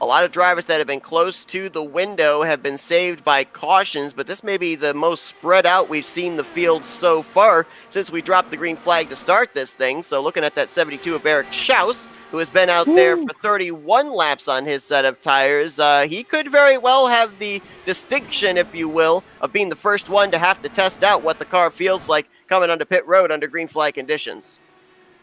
A lot of drivers that have been close to the window have been saved by cautions, but this may be the most spread out we've seen the field so far since we dropped the green flag to start this thing. So looking at that 72 of Eric Schaus, who has been out there for 31 laps on his set of tires, he could very well have the distinction, if you will, of being the first one to have to test out what the car feels like coming onto pit road under green flag conditions.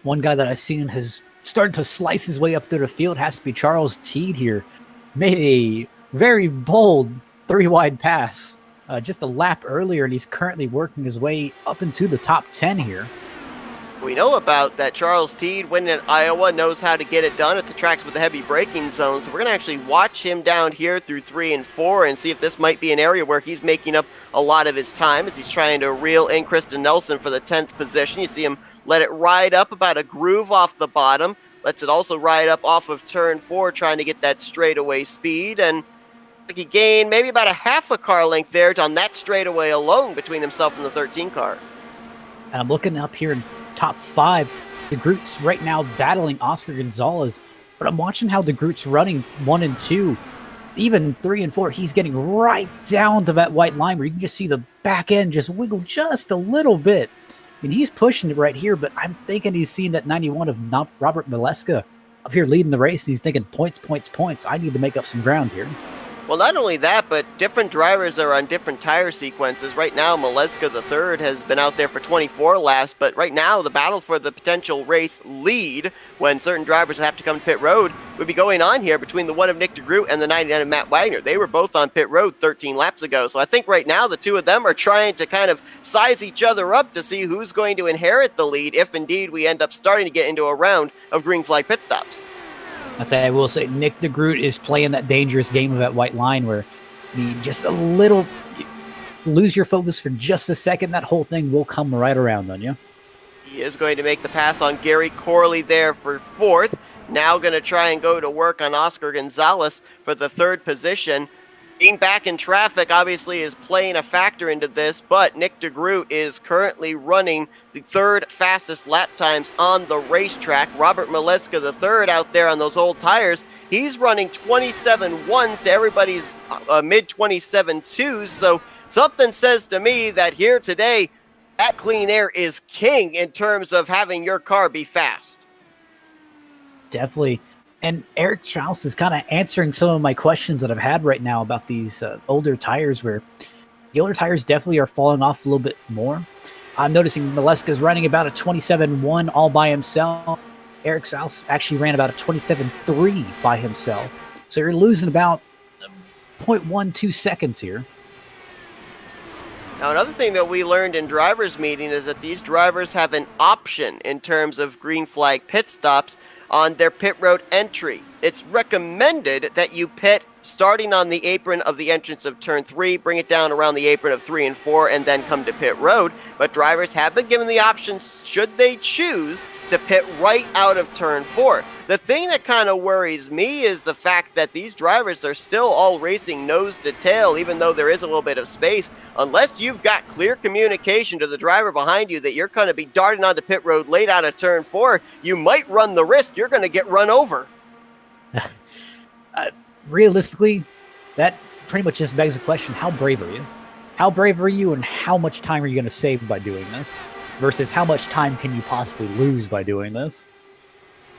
One guy that I've seen has started to slice his way up through the field has to be Charles Teed here. Made a very bold 3-wide pass just a lap earlier, and he's currently working his way up into the top 10 here. We know about that Charles Teed winning at Iowa, knows how to get it done at the tracks with the heavy braking zone. So we're going to actually watch him down here through 3 and 4 and see if this might be an area where he's making up a lot of his time as he's trying to reel in Kristen Nelson for the 10th position. You see him let it ride up about a groove off the bottom. Lets it also ride up off of turn 4, trying to get that straightaway speed. And he gained maybe about a half a car length there on that straightaway alone between himself and the 13 car. And I'm looking up here in top 5. The Groot's right now battling Oscar Gonzalez, but I'm watching how the Groot's running 1 and 2, even 3 and 4. He's getting right down to that white line where you can just see the back end just wiggle just a little bit. I mean, he's pushing it right here, but I'm thinking he's seeing that 91 of Robert Maleska up here leading the race, and he's thinking points, points, points. I need to make up some ground here. Well, not only that, but different drivers are on different tire sequences. Right now, Maleska III has been out there for 24 laps, but right now, the battle for the potential race lead, when certain drivers have to come to pit road, would be going on here between the 1 of Nick DeGroot and the 99 of Matt Wagner. They were both on pit road 13 laps ago, so I think right now the two of them are trying to kind of size each other up to see who's going to inherit the lead if indeed we end up starting to get into a round of green flag pit stops. I will say Nick DeGroot is playing that dangerous game of that white line where just a little lose your focus for just a second, that whole thing will come right around on you. He is going to make the pass on Gary Corley there for 4th. Now going to try and go to work on Oscar Gonzalez for the 3rd position. Being back in traffic obviously is playing a factor into this, but Nick DeGroot is currently running the 3rd fastest lap times on the racetrack. Robert Maleska III out there on those old tires, he's running 27.1s to everybody's mid-27 2s, so something says to me that here today, that clean air is king in terms of having your car be fast. Definitely. And Eric Schaus is kind of answering some of my questions that I've had right now about these older tires, where the older tires definitely are falling off a little bit more. I'm noticing Maleska's running about a 27.1 all by himself. Eric Schaus actually ran about a 27.3 by himself. So you're losing about 0.12 seconds here. Now, another thing that we learned in drivers' meeting is that these drivers have an option in terms of green flag pit stops on their pit road entry. It's recommended that you pit starting on the apron of the entrance of turn 3, bring it down around the apron of 3 and 4, and then come to pit road. But drivers have been given the option, should they choose, to pit right out of turn 4. The thing that kind of worries me is the fact that these drivers are still all racing nose to tail, even though there is a little bit of space. Unless you've got clear communication to the driver behind you that you're going to be darting onto pit road late out of turn 4, you might run the risk you're going to get run over. Realistically, that pretty much just begs the question, how brave are you? How brave are you, and how much time are you going to save by doing this? Versus how much time can you possibly lose by doing this?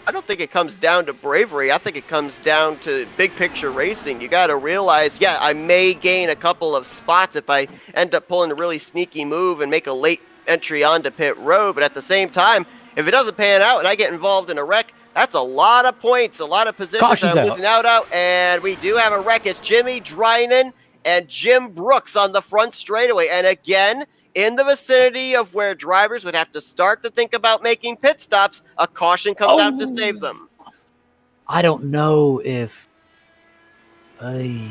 I don't think it comes down to bravery. I think it comes down to big picture racing. You got to realize, yeah, I may gain a couple of spots if I end up pulling a really sneaky move and make a late entry onto pit road, but at the same time, if it doesn't pan out and I get involved in a wreck, that's a lot of points, a lot of positions that I'm losing out, and we do have a wreck. It's Jimmy Drynan and Jim Brooks on the front straightaway, and again, in the vicinity of where drivers would have to start to think about making pit stops, a caution comes out to save them. I don't know if... I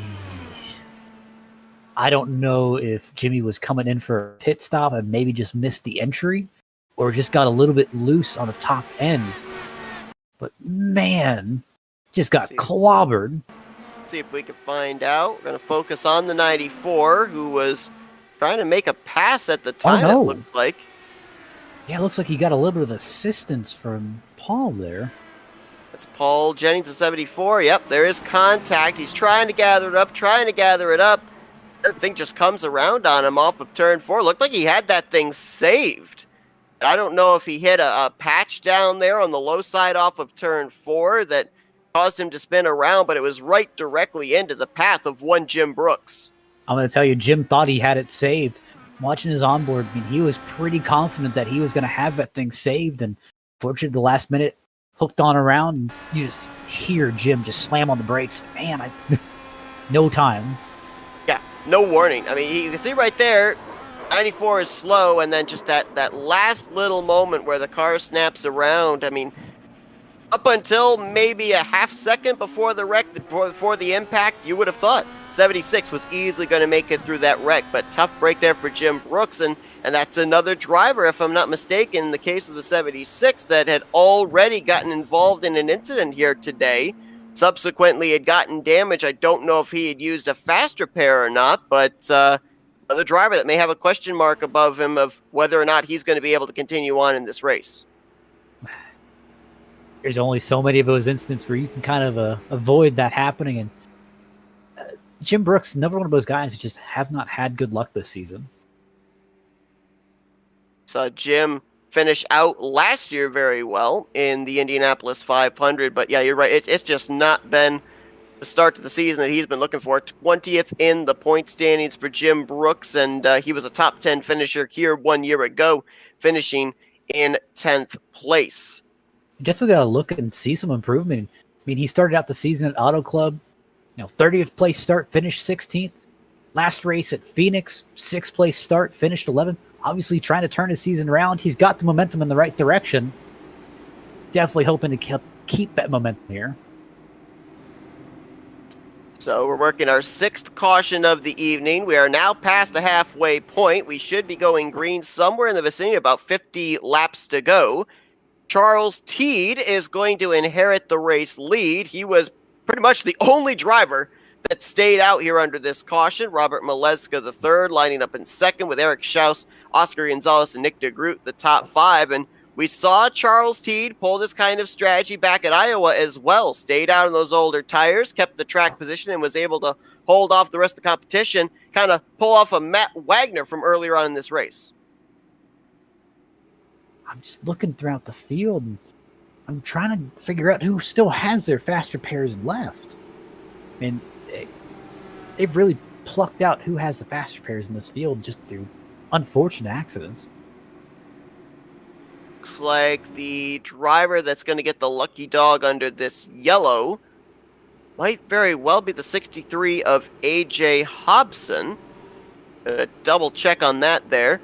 don't know if Jimmy was coming in for a pit stop and maybe just missed the entry, or just got a little bit loose on the top end. But man, just got clobbered. Let's see if we can find out. We're going to focus on the 94, who was trying to make a pass at the time, it looks like. Yeah, it looks like he got a little bit of assistance from Paul there. That's Paul Jennings, the 74. Yep, there is contact. He's trying to gather it up, The thing just comes around on him off of turn 4. Looked like he had that thing saved. I don't know if he hit a patch down there on the low side off of turn 4 that caused him to spin around, but it was right directly into the path of one Jim Brooks. I'm going to tell you, Jim thought he had it saved. Watching his onboard, I mean, he was pretty confident that he was going to have that thing saved, and fortunately, the last minute, hooked on around, and you just hear Jim just slam on the brakes. Man, no time. Yeah, no warning. I mean, you can see right there, 94 is slow, and then just that last little moment where the car snaps around. I mean, up until maybe a half second before the wreck, before the impact, you would have thought 76 was easily going to make it through that wreck, but tough break there for Jim Brooks, and that's another driver, if I'm not mistaken, in the case of the 76, that had already gotten involved in an incident here today. Subsequently had gotten damage. I don't know if he had used a fast repair or not, but another driver that may have a question mark above him of whether or not he's going to be able to continue on in this race. There's only so many of those incidents where you can kind of avoid that happening, and Jim Brooks, never one of those guys who just have not had good luck this season. Saw Jim finish out last year very well in the Indianapolis 500, but yeah, you're right. It's just not been the start to the season that he's been looking for. 20th in the point standings for Jim Brooks, and he was a top 10 finisher here 1 year ago, finishing in 10th place. You definitely got to look and see some improvement. I mean, he started out the season at Auto Club, 30th place start, finished 16th. Last race at Phoenix, 6th place start, finished 11th. Obviously trying to turn his season around. He's got the momentum in the right direction. Definitely hoping to keep that momentum here. So we're working our 6th caution of the evening. We are now past the halfway point. We should be going green somewhere in the vicinity, about 50 laps to go. Charles Teed is going to inherit the race lead. He was pretty much the only driver that stayed out here under this caution. Robert Maleska III lining up in second with Eric Schaus, Oscar Gonzalez, and Nick DeGroot, the top 5. And we saw Charles Teed pull this kind of strategy back at Iowa as well. Stayed out on those older tires, kept the track position, and was able to hold off the rest of the competition, kind of pull off a Matt Wagner from earlier on in this race. I'm just looking throughout the field, and I'm trying to figure out who still has their fast repairs left. I mean, they've really plucked out who has the fast repairs in this field just through unfortunate accidents. Looks like the driver that's going to get the lucky dog under this yellow might very well be the 63 of AJ Hobson. Double check on that there.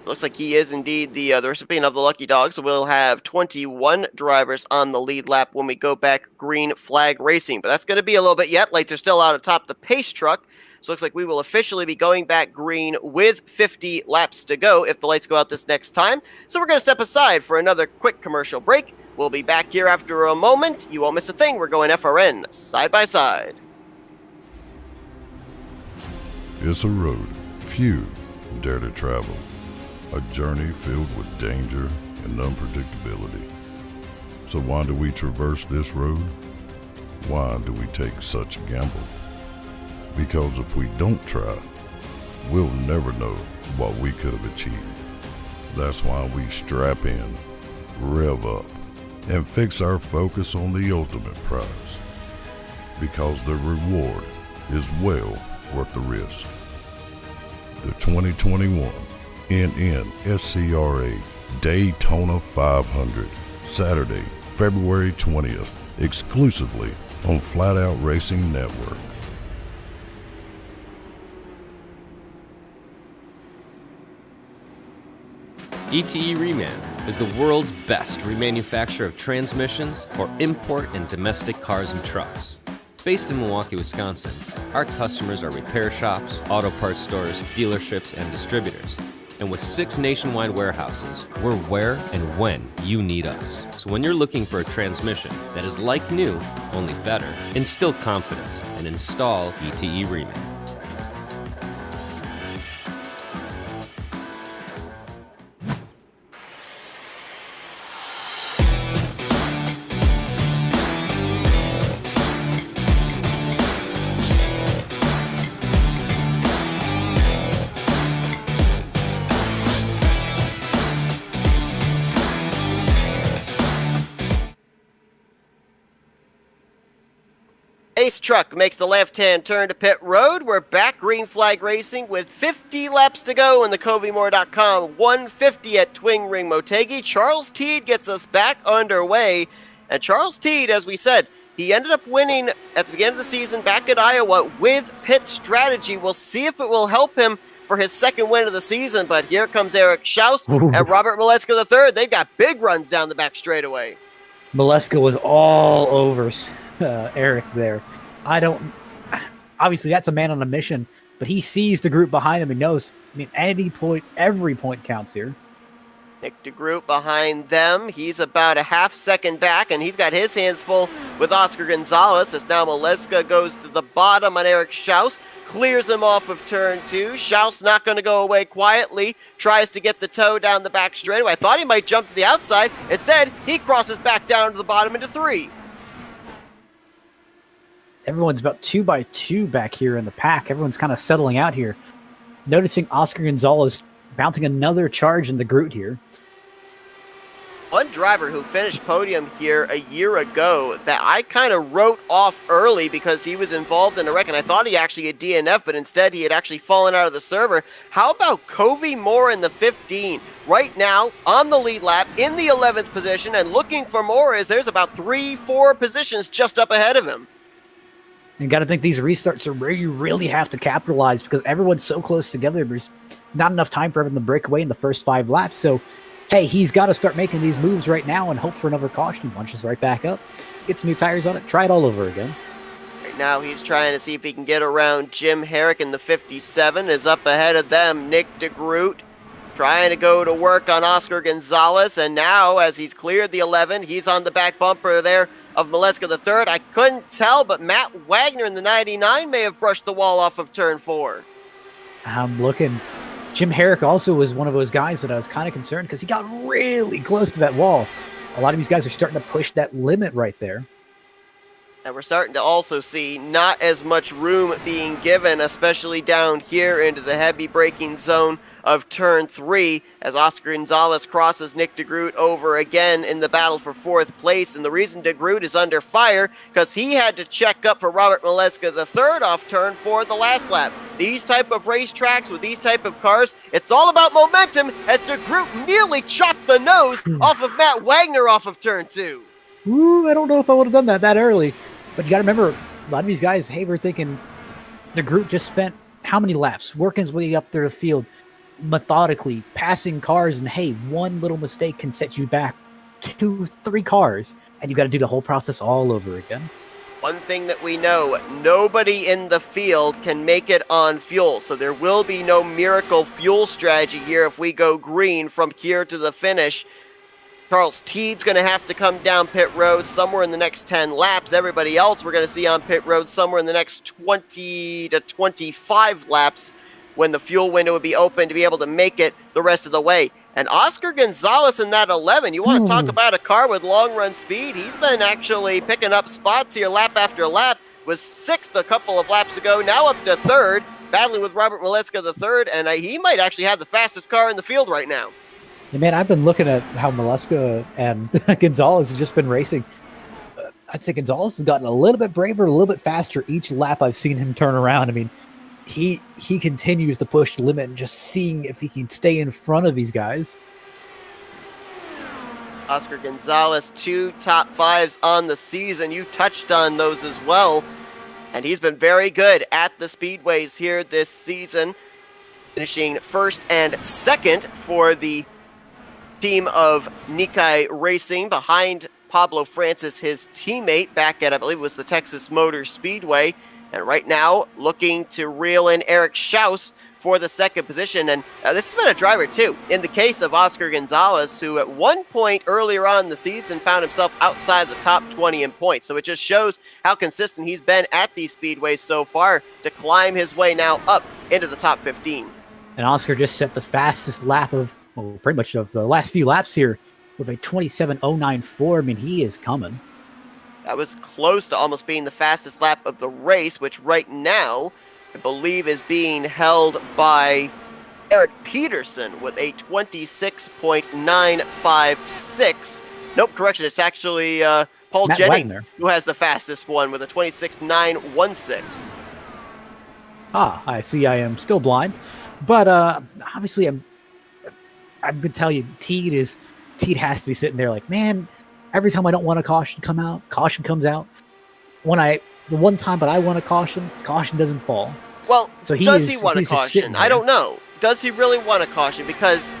Looks like he is indeed the recipient of the lucky dog, so we'll have 21 drivers on the lead lap when we go back green flag racing. But that's going to be a little bit yet. Lights are still out atop the pace truck, so it looks like we will officially be going back green with 50 laps to go if the lights go out this next time. So we're going to step aside for another quick commercial break. We'll be back here after a moment. You won't miss a thing. We're going FRN side by side. It's a road few dare to travel. A journey filled with danger and unpredictability. So why do we traverse this road? Why do we take such a gamble? Because if we don't try, we'll never know what we could have achieved. That's why we strap in, rev up, and fix our focus on the ultimate prize. Because the reward is well worth the risk. The 2021 NNSCRA Daytona 500, Saturday, February 20th, exclusively on Flat Out Racing Network. ETE Reman is the world's best remanufacturer of transmissions for import and domestic cars and trucks. Based in Milwaukee, Wisconsin, our customers are repair shops, auto parts stores, dealerships, and distributors. And with 6 nationwide warehouses, we're where and when you need us. So when you're looking for a transmission that is like new, only better, instill confidence and install ETE Reman. Ace Truck makes the left-hand turn to pit road. We're back green flag racing with 50 laps to go in the CoveyMore.com 150 at Twing Ring Motegi. Charles Teed gets us back underway. And Charles Teed, as we said, he ended up winning at the beginning of the season back at Iowa with pit strategy. We'll see if it will help him for his second win of the season. But here comes Eric Schaus and Robert Maleska III. They've got big runs down the back straightaway. Maleska was all over Eric there. Obviously that's a man on a mission, but he sees the group behind him and knows, any point, every point counts here. Nick DeGroot behind them. He's about a half second back, and he's got his hands full with Oscar Gonzalez as now Maleska goes to the bottom on Eric Schaus, clears him off of turn 2. Schaus not going to go away quietly, tries to get the toe down the back straightaway. I thought he might jump to the outside. Instead, he crosses back down to the bottom into 3. Everyone's about 2 by 2 back here in the pack. Everyone's kind of settling out here. Noticing Oscar Gonzalez mounting another charge in the Groot here. One driver who finished podium here a year ago that I kind of wrote off early because he was involved in a wreck, and I thought he actually had DNF, but instead he had actually fallen out of the server. How about Covey Moore in the 15? Right now, on the lead lap, in the 11th position, and looking for more as there's about 3-4 positions just up ahead of him. You got to think these restarts are where you really have to capitalize because everyone's so close together. There's not enough time for everyone to break away in the first 5 laps. So, hey, he's got to start making these moves right now and hope for another caution. He bunches right back up, gets new tires on it, try it all over again. Right now he's trying to see if he can get around Jim Herrick in the 57. Is up ahead of them, Nick DeGroot. Trying to go to work on Oscar Gonzalez, and now as he's cleared the 11, he's on the back bumper there of Maleska III. I couldn't tell, but Matt Wagner in the 99 may have brushed the wall off of turn 4. I'm looking. Jim Herrick also was one of those guys that I was kind of concerned because he got really close to that wall. A lot of these guys are starting to push that limit right there. And we're starting to also see not as much room being given, especially down here into the heavy braking zone of turn 3 as Oscar Gonzalez crosses Nick DeGroot over again in the battle for 4th place. And the reason DeGroot is under fire because he had to check up for Robert Maleska III off turn 4 the last lap. These type of racetracks with these type of cars, it's all about momentum as DeGroot nearly chopped the nose off of Matt Wagner off of turn 2. Ooh, I don't know if I would have done that early. But you got to remember, a lot of these guys, hey, we're thinking the group just spent how many laps working his way up through the field. methodically passing cars, and hey, one little mistake can set you back 2, 3 cars, and you got to do the whole process all over again. One thing that we know, nobody in the field can make it on fuel, so there will be no miracle fuel strategy here if we go green from here to the finish. Charles Teed's going to have to come down pit road somewhere in the next 10 laps. Everybody else we're going to see on pit road somewhere in the next 20 to 25 laps when the fuel window would be open to be able to make it the rest of the way. And Oscar Gonzalez in that 11, you want to talk about a car with long-run speed? He's been actually picking up spots here lap after lap. Was 6th a couple of laps ago, now up to 3rd, battling with Robert Maleska III, and he might actually have the fastest car in the field right now. Yeah, man, I've been looking at how Maleska and Gonzalez have just been racing. I'd say Gonzalez has gotten a little bit braver, a little bit faster each lap I've seen him turn around. I mean, he continues to push the limit and just seeing if he can stay in front of these guys. Oscar Gonzalez, 2 top 5s on the season. You touched on those as well. And he's been very good at the speedways here this season, finishing 1st and 2nd for the team of Nikkei Racing behind Pablo Francis, his teammate, back at, I believe it was the Texas Motor Speedway. And right now, looking to reel in Eric Schaus for the 2nd position. And this has been a driver, too. In the case of Oscar Gonzalez, who at one point earlier on in the season found himself outside the top 20 in points. So it just shows how consistent he's been at these speedways so far to climb his way now up into the top 15. And Oscar just set the fastest lap of, well, pretty much of the last few laps here with a 27.094. I mean, he is coming. That was close to almost being the fastest lap of the race, which right now, I believe, is being held by Eric Peterson with a 26.956. Nope, correction, it's actually Paul Matt Jennings Wagner, who has the fastest one with a 26.916. I see I am still blind. But obviously, I'm going to tell you, Teed has to be sitting there like, man, every time I don't want a caution come out, caution comes out. The one time that I want a caution doesn't fall. Well, so does he want a caution? I don't know. Does he really want a caution? Because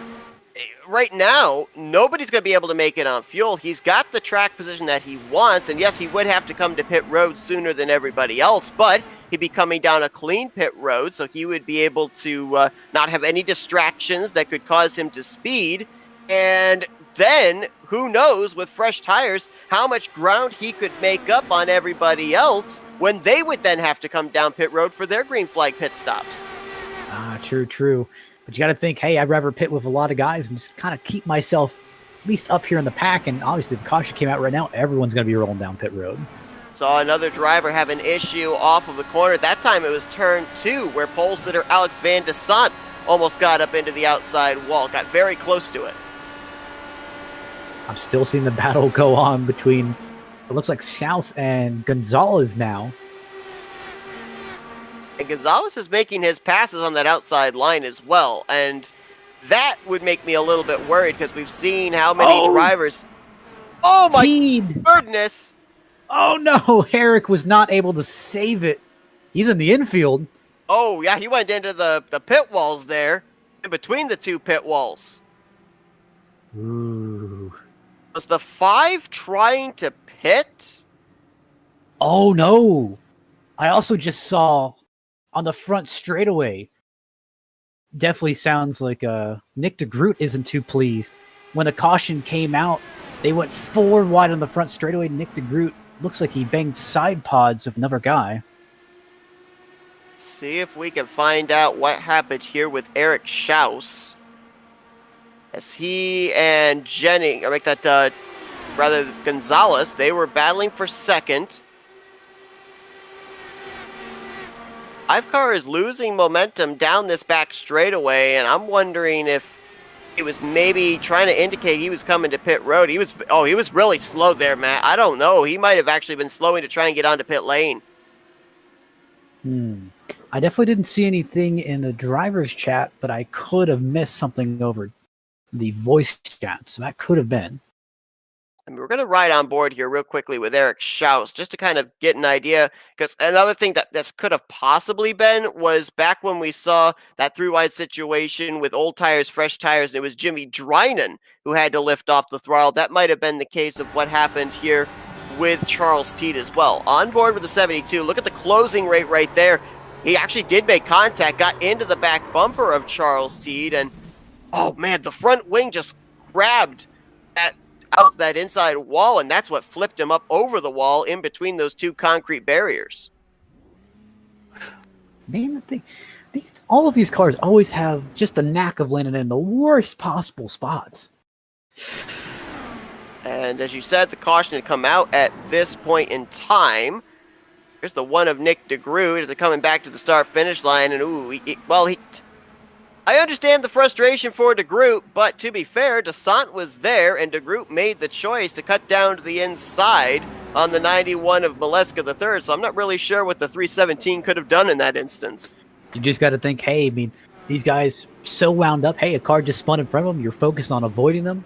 right now, nobody's going to be able to make it on fuel. He's got the track position that he wants, and yes, he would have to come to pit road sooner than everybody else, but he'd be coming down a clean pit road, so he would be able to not have any distractions that could cause him to speed, and then, who knows, with fresh tires, how much ground he could make up on everybody else when they would then have to come down pit road for their green flag pit stops. True. But you got to think, hey, I'd rather pit with a lot of guys and just kind of keep myself at least up here in the pack. And obviously, if caution came out right now, everyone's going to be rolling down pit road. Saw another driver have an issue off of the corner. That time it was turn 2, where pole sitter Alex Van de Sant almost got up into the outside wall. Got very close to it. I'm still seeing the battle go on between, it looks like Schaus and Gonzalez now. And Gonzalez is making his passes on that outside line as well. And that would make me a little bit worried because we've seen how many drivers... Oh my Teed. goodness! Oh no, Herrick was not able to save it. He's in the infield. Oh yeah, he went into the pit walls there, in between the 2 pit walls. Ooh. Was the 5 trying to pit? Oh no. I also just saw on the front straightaway. Definitely sounds like Nick DeGroot isn't too pleased. When the caution came out, they went 4 wide on the front straightaway. Nick DeGroot looks like he banged side pods with another guy. See if we can find out what happened here with Eric Schaus. As he and Jennings, or make that, rather Gonzalez, they were battling for 2nd. Ivecar is losing momentum down this back straightaway, and I'm wondering if he was maybe trying to indicate he was coming to pit road. He was really slow there, Matt. I don't know. He might have actually been slowing to try and get onto pit lane. I definitely didn't see anything in the driver's chat, but I could have missed something over the voice chat, so that could have been. I mean, we're going to ride on board here real quickly with Eric Schaus just to kind of get an idea. Because another thing that could have possibly been was back when we saw that three-wide situation with old tires, fresh tires, and it was Jimmy Drynan who had to lift off the throttle. That might have been the case of what happened here with Charles Teed as well. On board with the 72. Look at the closing rate right there. He actually did make contact, got into the back bumper of Charles Teed, and oh man, the front wing just grabbed out that inside wall, and that's what flipped him up over the wall in between those two concrete barriers. Man, the thing, all of these cars always have just a knack of landing in the worst possible spots. And as you said, the caution had come out at this point in time. Here's the one of Nick DeGroot as they're coming back to the start-finish line, and I understand the frustration for DeGroot, but to be fair, Desant was there, and DeGroot made the choice to cut down to the inside on the 91 of Maleska III, so I'm not really sure what the 317 could have done in that instance. You just got to think, hey, I mean, these guys so wound up. Hey, a car just spun in front of them. You're focused on avoiding them.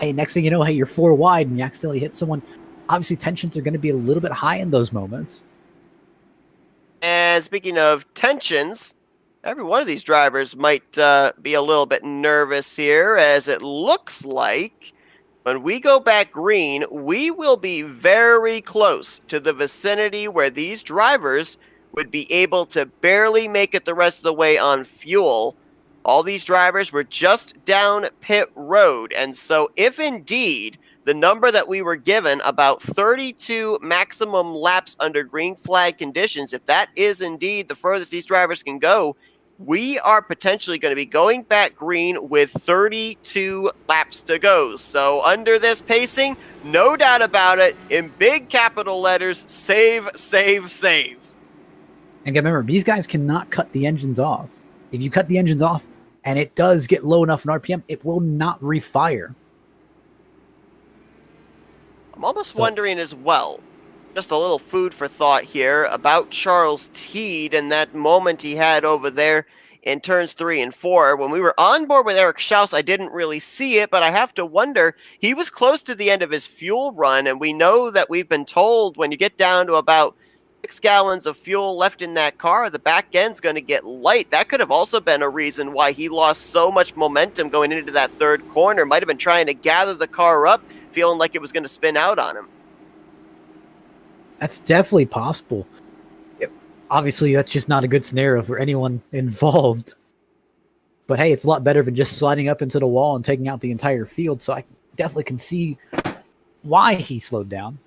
Hey, next thing you know, hey, you're 4 wide and you accidentally hit someone. Obviously, tensions are going to be a little bit high in those moments. And speaking of tensions, every one of these drivers might be a little bit nervous here, as it looks like when we go back green, we will be very close to the vicinity where these drivers would be able to barely make it the rest of the way on fuel. All these drivers were just down pit road, and so if indeed the number that we were given, about 32 maximum laps under green flag conditions, if that is indeed the furthest these drivers can go, we are potentially going to be going back green with 32 laps to go. So under this pacing, no doubt about it, in big capital letters, save, save, save. And remember, these guys cannot cut the engines off. If you cut the engines off and it does get low enough in RPM, it will not refire. I'm almost wondering as well, just a little food for thought here, about Charles Teed and that moment he had over there in turns 3 and 4. When we were on board with Eric Schaus, I didn't really see it, but I have to wonder, he was close to the end of his fuel run, and we know that we've been told when you get down to about 6 gallons of fuel left in that car, the back end's going to get light. That could have also been a reason why he lost so much momentum going into that third corner. Might have been trying to gather the car up, feeling like it was going to spin out on him. That's definitely possible. Obviously, that's just not a good scenario for anyone involved. But hey, it's a lot better than just sliding up into the wall and taking out the entire field, so I definitely can see why he slowed down.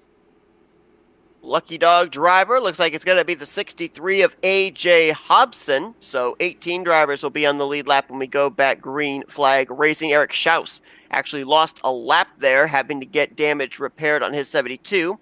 Lucky dog driver, looks like it's going to be the 63 of A.J. Hobson. So 18 drivers will be on the lead lap when we go back green flag racing. Eric Schaus actually lost a lap there, having to get damage repaired on his 72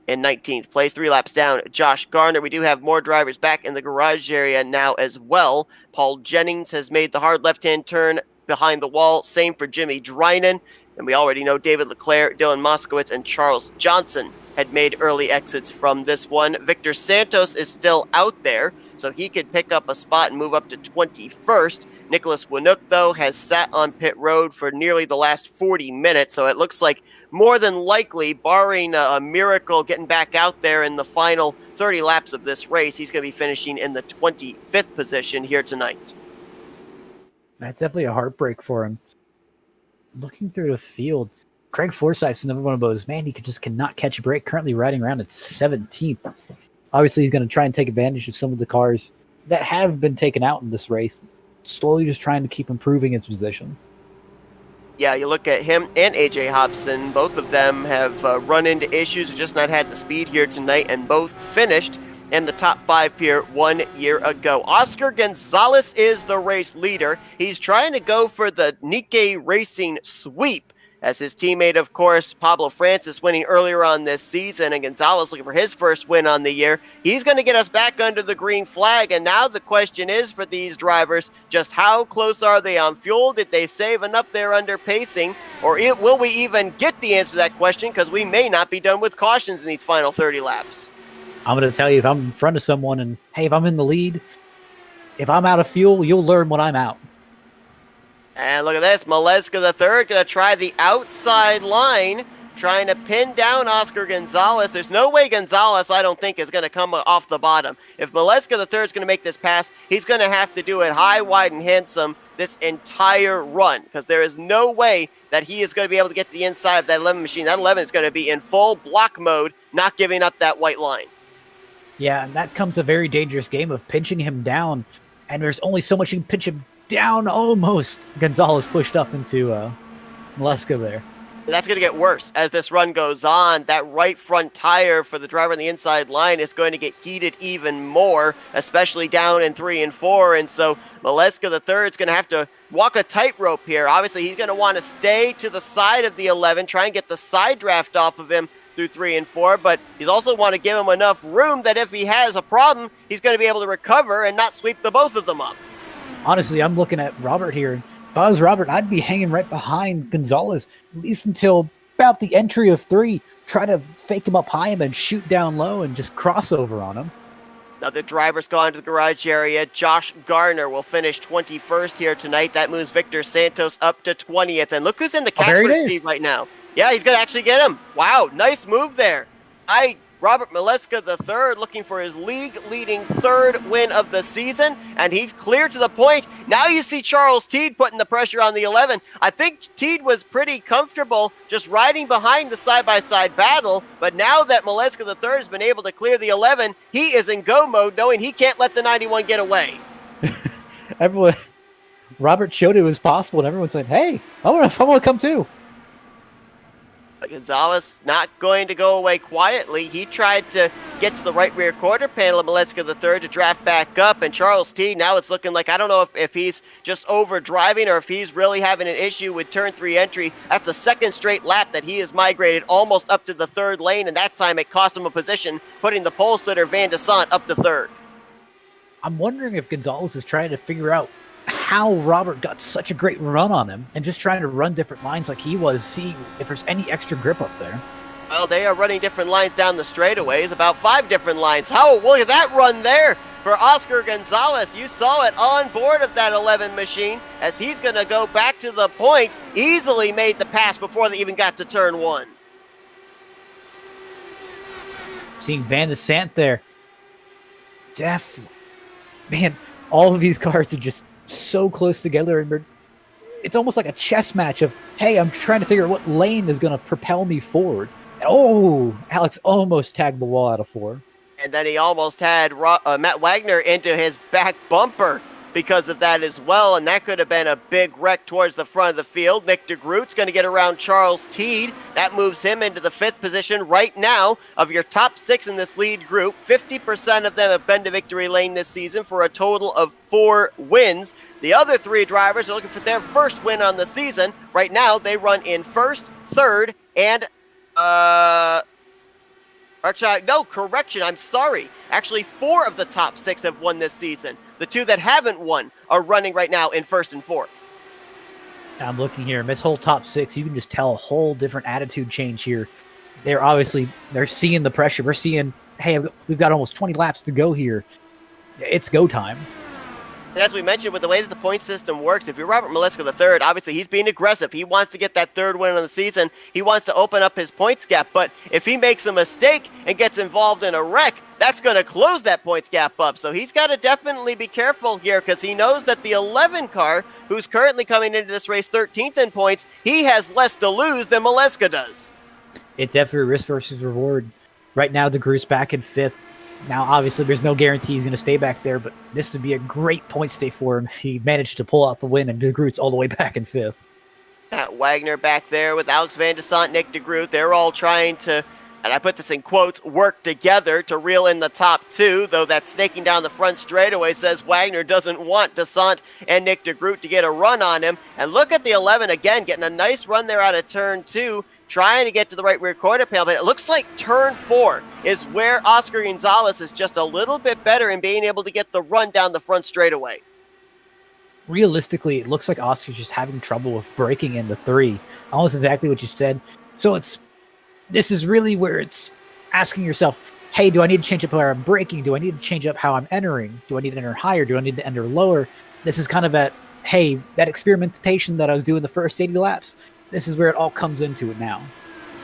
in 19th place. 3 laps down, Josh Garner. We do have more drivers back in the garage area now as well. Paul Jennings has made the hard left-hand turn behind the wall. Same for Jimmy Drynan. And we already know David Leclerc, Dylan Moskowitz, and Charles Johnson had made early exits from this one. Victor Santos is still out there, so he could pick up a spot and move up to 21st. Nicholas Winook, though, has sat on pit road for nearly the last 40 minutes, so it looks like more than likely, barring a miracle getting back out there in the final 30 laps of this race, he's going to be finishing in the 25th position here tonight. That's definitely a heartbreak for him. Looking through the field, Craig Forsyth's another one of those, man, he just cannot catch a break, currently riding around at 17th. Obviously, he's going to try and take advantage of some of the cars that have been taken out in this race, slowly just trying to keep improving his position. Yeah, you look at him and A.J. Hobson, both of them have run into issues, just not had the speed here tonight, and both finished in the top 5 here 1 year ago. Oscar Gonzalez is the race leader. He's trying to go for the Nikkei Racing sweep, as his teammate, of course, Pablo Francis, winning earlier on this season, and Gonzalez looking for his first win on the year. He's going to get us back under the green flag, and now the question is for these drivers, just how close are they on fuel? Did they save enough there under pacing? Or will we even get the answer to that question, because we may not be done with cautions in these final 30 laps? I'm going to tell you, if I'm in front of someone and, hey, if I'm in the lead, if I'm out of fuel, you'll learn when I'm out. And look at this, Maleska III going to try the outside line, trying to pin down Oscar Gonzalez. There's no way Gonzalez, I don't think, is going to come off the bottom. If Maleska III is going to make this pass, he's going to have to do it high, wide, and handsome this entire run, because there is no way that he is going to be able to get to the inside of that 11 machine. That 11 is going to be in full block mode, not giving up that white line. Yeah, and that comes a very dangerous game of pinching him down, and there's only so much you can pinch him down almost. Gonzalez pushed up into Maleska there. That's going to get worse as this run goes on. That right front tire for the driver on the inside line is going to get heated even more, especially down in 3 and 4. And so Maleska III is going to have to walk a tightrope here. Obviously, he's going to want to stay to the side of the 11, try and get the side draft off of him through 3 and 4, but he's also want to give him enough room that if he has a problem, he's going to be able to recover and not sweep the both of them up. Honestly, I'm looking at Robert here. If I was Robert, I'd be hanging right behind Gonzalez, at least until about the entry of 3. Try to fake him up high and then shoot down low and just crossover on him. Another driver's gone to the garage area. Josh Garner will finish 21st here tonight. That moves Victor Santos up to 20th. And look who's in the catbird seat right now. Yeah, he's going to actually get him. Wow, nice move there. Robert Maleska III looking for his league-leading 3rd win of the season, and he's clear to the point. Now you see Charles Teed putting the pressure on the 11. I think Teed was pretty comfortable just riding behind the side-by-side battle, but now that Maleska III has been able to clear the 11, he is in go mode, knowing he can't let the 91 get away. Robert showed it was possible, and everyone said, hey, I want to come too. Gonzalez not going to go away quietly. He tried to get to the right rear quarter panel of Maleska III to draft back up, and Charles T, now it's looking like, I don't know if he's just over driving or if he's really having an issue with turn 3 entry. That's the 2nd straight lap that he has migrated almost up to the 3rd lane, and that time it cost him a position, putting the pole sitter Van de Sant up to 3rd. I'm wondering if Gonzalez is trying to figure out how Robert got such a great run on him and just trying to run different lines like he was, see if there's any extra grip up there. Well, they are running different lines down the straightaways, about 5 different lines. Oh, look at that run there for Oscar Gonzalez. You saw it on board of that 11 machine as he's going to go back to the point. Easily made the pass before they even got to turn 1. Seeing Van de Sant there. Man, all of these cars are just so close together, and it's almost like a chess match of, hey, I'm trying to figure out what lane is going to propel me forward. Oh, Alex almost tagged the wall out of 4. And then he almost had Matt Wagner into his back bumper because of that as well, and that could have been a big wreck towards the front of the field. Nick DeGroot's going to get around Charles Teed. That moves him into the 5th position right now of your top 6 in this lead group. 50% of them have been to victory lane this season for a total of 4 wins. The other 3 drivers are looking for their 1st win on the season. Right now, they run in 1st, 3rd, and actually, no, correction, I'm sorry. Actually, 4 of the top 6 have won this season. The 2 that haven't won are running right now in 1st and 4th. I'm looking here. This whole top 6, you can just tell a whole different attitude change here. They're seeing the pressure. We're seeing, hey, we've got almost 20 laps to go here. It's go time. And as we mentioned, with the way that the point system works, if you're Robert Maleska III, obviously he's being aggressive. He wants to get that 3rd win of the season. He wants to open up his points gap. But if he makes a mistake and gets involved in a wreck, that's going to close that points gap up. So he's got to definitely be careful here, because he knows that the 11 car, who's currently coming into this race 13th in points, he has less to lose than Maleska does. It's definitely risk versus reward. Right now, DeGroot's back in 5th. Now, obviously, there's no guarantee he's going to stay back there, but this would be a great point stay for him if he managed to pull out the win, and DeGroot's all the way back in 5th. Matt Wagner back there with Alex Van de Sant, Nick DeGroot. They're all trying to, and I put this in quotes, work together to reel in the top 2, though that snaking down the front straightaway says Wagner doesn't want de Sant and Nick DeGroot to get a run on him. And look at the 11 again, getting a nice run there out of turn 2, trying to get to the right rear quarter panel, but it looks like turn 4 is where Oscar Gonzalez is just a little bit better in being able to get the run down the front straightaway. Realistically, it looks like Oscar's just having trouble with breaking into 3. Almost exactly what you said. So this is really where it's asking yourself, hey, do I need to change up how I'm braking? Do I need to change up how I'm entering? Do I need to enter higher? Do I need to enter lower? This is kind of that experimentation that I was doing the first 80 laps. This is where it all comes into it now.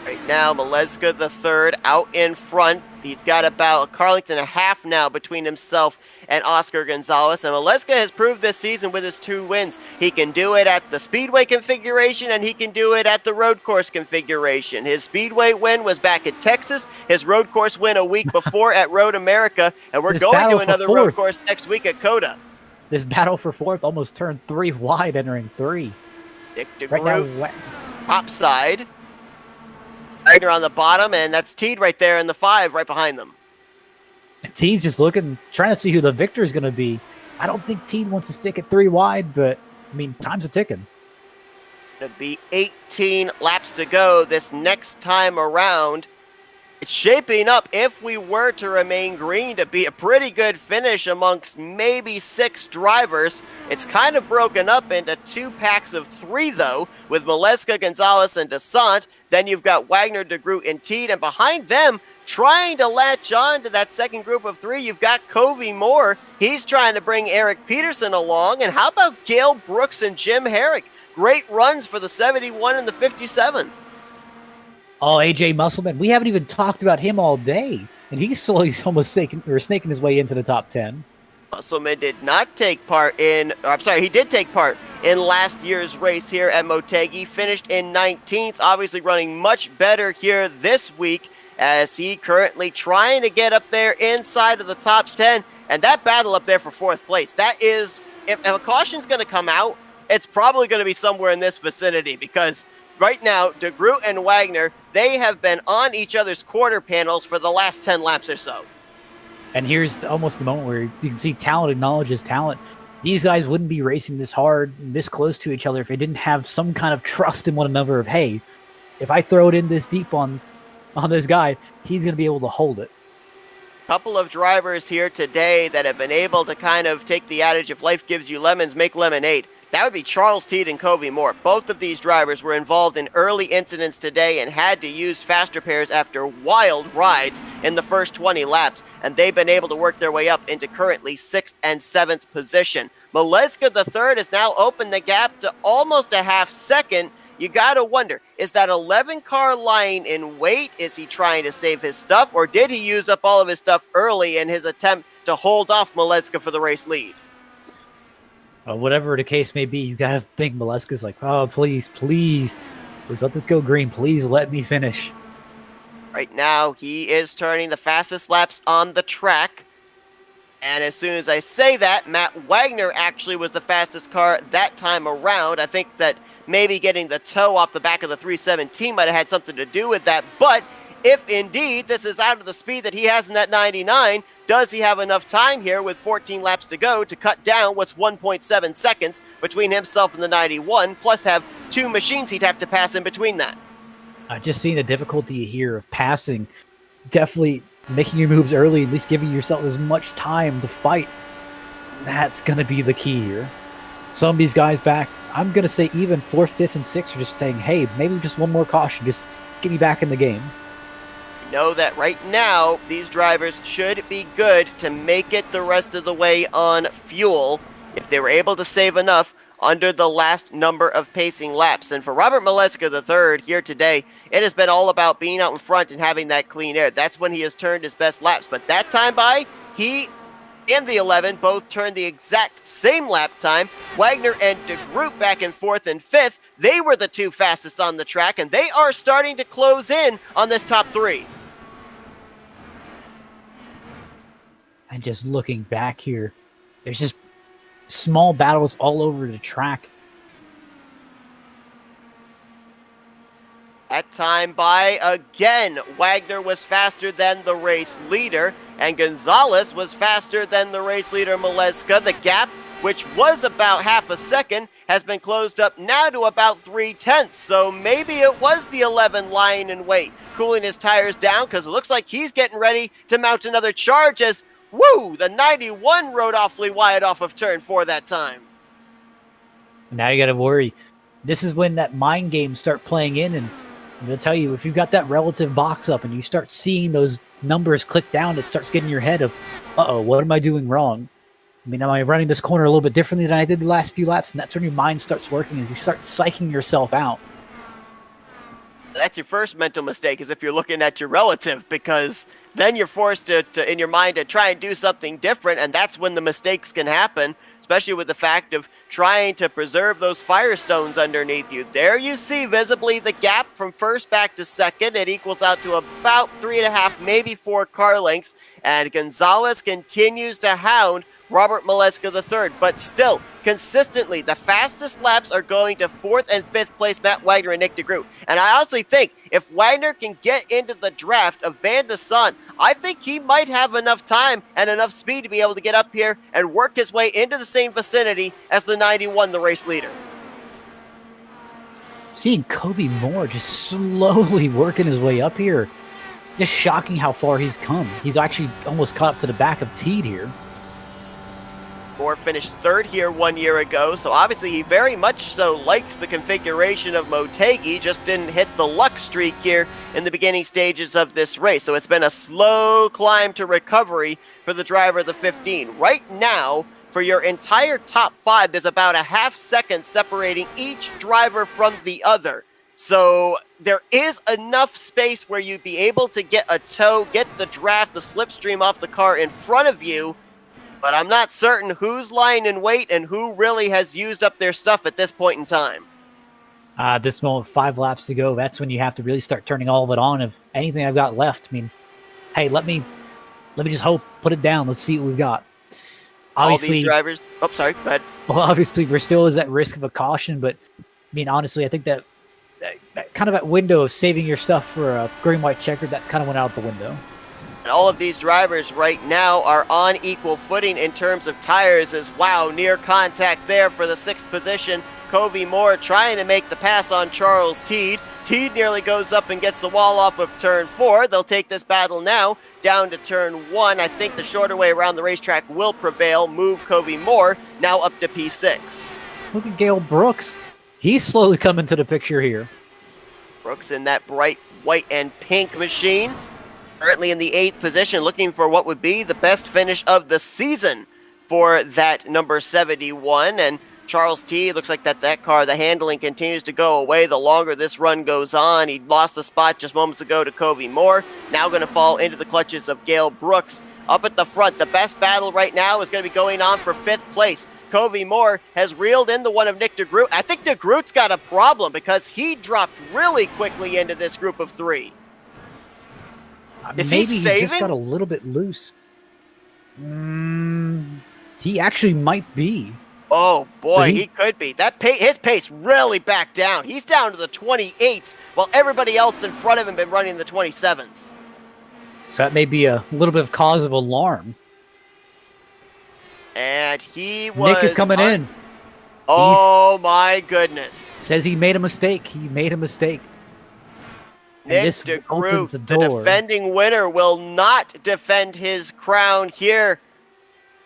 Right now, Maleska the third out in front. He's got about a car length and a half now between himself and Oscar Gonzalez. And Maleska has proved this season with his 2 wins. He can do it at the Speedway configuration, and he can do it at the road course configuration. His Speedway win was back at Texas. His road course win a week before at Road America. And we're going to another road course next week at COTA. This battle for fourth almost turned 3 wide entering 3. Nick DeGroot, top side. Wagner on the bottom, and that's Teed right there in the 5 right behind them. Teed's just looking, trying to see who the victor is going to be. I don't think Teed wants to stick at 3 wide, but, I mean, time's a ticking. It'll be 18 laps to go this next time around. It's shaping up, if we were to remain green, to be a pretty good finish amongst maybe 6 drivers. It's kind of broken up into 2 packs of 3, though, with Maleska, Gonzalez, and Desant. Then you've got Wagner, DeGroot, and Teed, and behind them, trying to latch on to that second group of 3, you've got Covey Moore. He's trying to bring Eric Peterson along. And how about Gail Brooks and Jim Herrick? Great runs for the 71 and the 57. Oh, AJ Musselman. We haven't even talked about him all day, and he's slowly almost snaking his way into the top 10. Musselman did not take part in, he did take part in last year's race here at Motegi. Finished in 19th, obviously running much better here this week as he currently trying to get up there inside of the top 10. And that battle up there for 4th place, that is, if a caution's going to come out, it's probably going to be somewhere in this vicinity, because right now, DeGroot and Wagner, they have been on each other's quarter panels for the last 10 laps or so. And here's almost the moment where you can see talent acknowledges talent. These guys wouldn't be racing this hard, this close to each other, if they didn't have some kind of trust in one another of, hey, if I throw it in this deep on this guy, he's going to be able to hold it. Couple of drivers here today that have been able to kind of take the adage, if life gives you lemons, make lemonade. That would be Charles Teed and Covey Moore. Both of these drivers were involved in early incidents today and had to use faster pairs after wild rides in the first 20 laps, and they've been able to work their way up into currently 6th and 7th position. Maleska the third has now opened the gap to almost a half second. You gotta wonder, is that 11 car lying in wait? Is he trying to save his stuff, or did he use up all of his stuff early in his attempt to hold off Maleska for the race lead? Whatever the case may be, you gotta think Maleska's like, oh, please let this go green. Please let me finish. Right now, he is turning the fastest laps on the track. And as soon as I say that, Matt Wagner actually was the fastest car that time around. I think that maybe getting the toe off the back of the 317 might have had something to do with that. But if indeed this is out of the speed that he has in that 99, does he have enough time here with 14 laps to go to cut down what's 1.7 seconds between himself and the 91, plus have 2 machines he'd have to pass in between that? Just seeing the difficulty here of passing, definitely making your moves early, at least giving yourself as much time to fight. That's going to be the key here. Some of these guys back, I'm going to say even 4th, 5th, and 6th are just saying, hey, maybe just one more caution, just get me back in the game. Know that right now, these drivers should be good to make it the rest of the way on fuel if they were able to save enough under the last number of pacing laps. And for Robert Maleska III here today, it has been all about being out in front and having that clean air. That's when he has turned his best laps. But that time by, he and the 11 both turned the exact same lap time. Wagner and DeGroot back in 4th and 5th. They were the 2 fastest on the track, and they are starting to close in on this top 3. And just looking back here, there's just small battles all over the track. At time by, again, Wagner was faster than the race leader, and Gonzalez was faster than the race leader Maleska. The gap, which was about half a second, has been closed up now to about 3/10. So maybe it was the 11 lying in wait, cooling his tires down, because it looks like he's getting ready to mount another charge as, woo, the 91 rode awfully wide off of turn 4 that time. Now you got to worry. This is when that mind games start playing in, and I'm going to tell you, if you've got that relative box up and you start seeing those numbers click down, it starts getting in your head of, uh-oh, what am I doing wrong? I mean, am I running this corner a little bit differently than I did the last few laps? And that's when your mind starts working, as you start psyching yourself out. That's your first mental mistake, is if you're looking at your relative, because then you're forced to in your mind to try and do something different, and that's when the mistakes can happen, especially with the fact of trying to preserve those firestones underneath you. There you see visibly the gap from first back to second. It equals out to about 3.5, maybe 4 car lengths, and Gonzalez continues to hound Robert Maleska III, but still, consistently, the fastest laps are going to 4th and 5th place Matt Wagner and Nick DeGroot. And I honestly think if Wagner can get into the draft of Van de Son, I think he might have enough time and enough speed to be able to get up here and work his way into the same vicinity as the 91, the race leader. Seeing Covey Moore just slowly working his way up here, just shocking how far he's come. He's actually almost caught up to the back of Teed here. Moore finished 3rd here 1 year ago, so obviously he very much so likes the configuration of Motegi, just didn't hit the luck streak here in the beginning stages of this race. So it's been a slow climb to recovery for the driver of the 15. Right now, for your entire top 5, there's about a half second separating each driver from the other. So there is enough space where you'd be able to get a tow, get the draft, the slipstream off the car in front of you, but I'm not certain who's lying in wait and who really has used up their stuff at this point in time. At this moment, 5 laps to go. That's when you have to really start turning all of it on. If anything I've got left, I mean, hey, let me just hope, put it down. Let's see what we've got. Obviously, all these drivers. Oh, sorry. Go ahead. Well, obviously, we're still is at risk of a caution, but I mean, honestly, I think that kind of that window of saving your stuff for a green-white checkered, that's kind of went out the window. And all of these drivers right now are on equal footing in terms of tires as wow, near contact there for the 6th position. Covey Moore trying to make the pass on Charles Teed. Teed nearly goes up and gets the wall off of turn 4. They'll take this battle now down to turn 1. I think the shorter way around the racetrack will prevail. Move Covey Moore now up to P6. Look at Gale Brooks. He's slowly coming to the picture here. Brooks in that bright white and pink machine. Currently in the 8th position, looking for what would be the best finish of the season for that number 71. And Charles T, looks like that car, the handling continues to go away the longer this run goes on. He lost a spot just moments ago to Covey Moore. Now going to fall into the clutches of Gale Brooks. Up at the front, the best battle right now is going to be going on for 5th place. Covey Moore has reeled in the one of Nick DeGroot. I think DeGroot's got a problem because he dropped really quickly into this group of 3. Is Maybe he he just got a little bit loose. He actually might be. Oh boy, So he could be. His pace really backed down. He's down to the 28s, while everybody else in front of him been running the 27s. So that may be a little bit of cause of alarm. And he was... Nick is coming in. Oh my goodness. Says he made a mistake. He made a mistake. Nick this opens DeGroot, the the door. defending winner, will not defend his crown here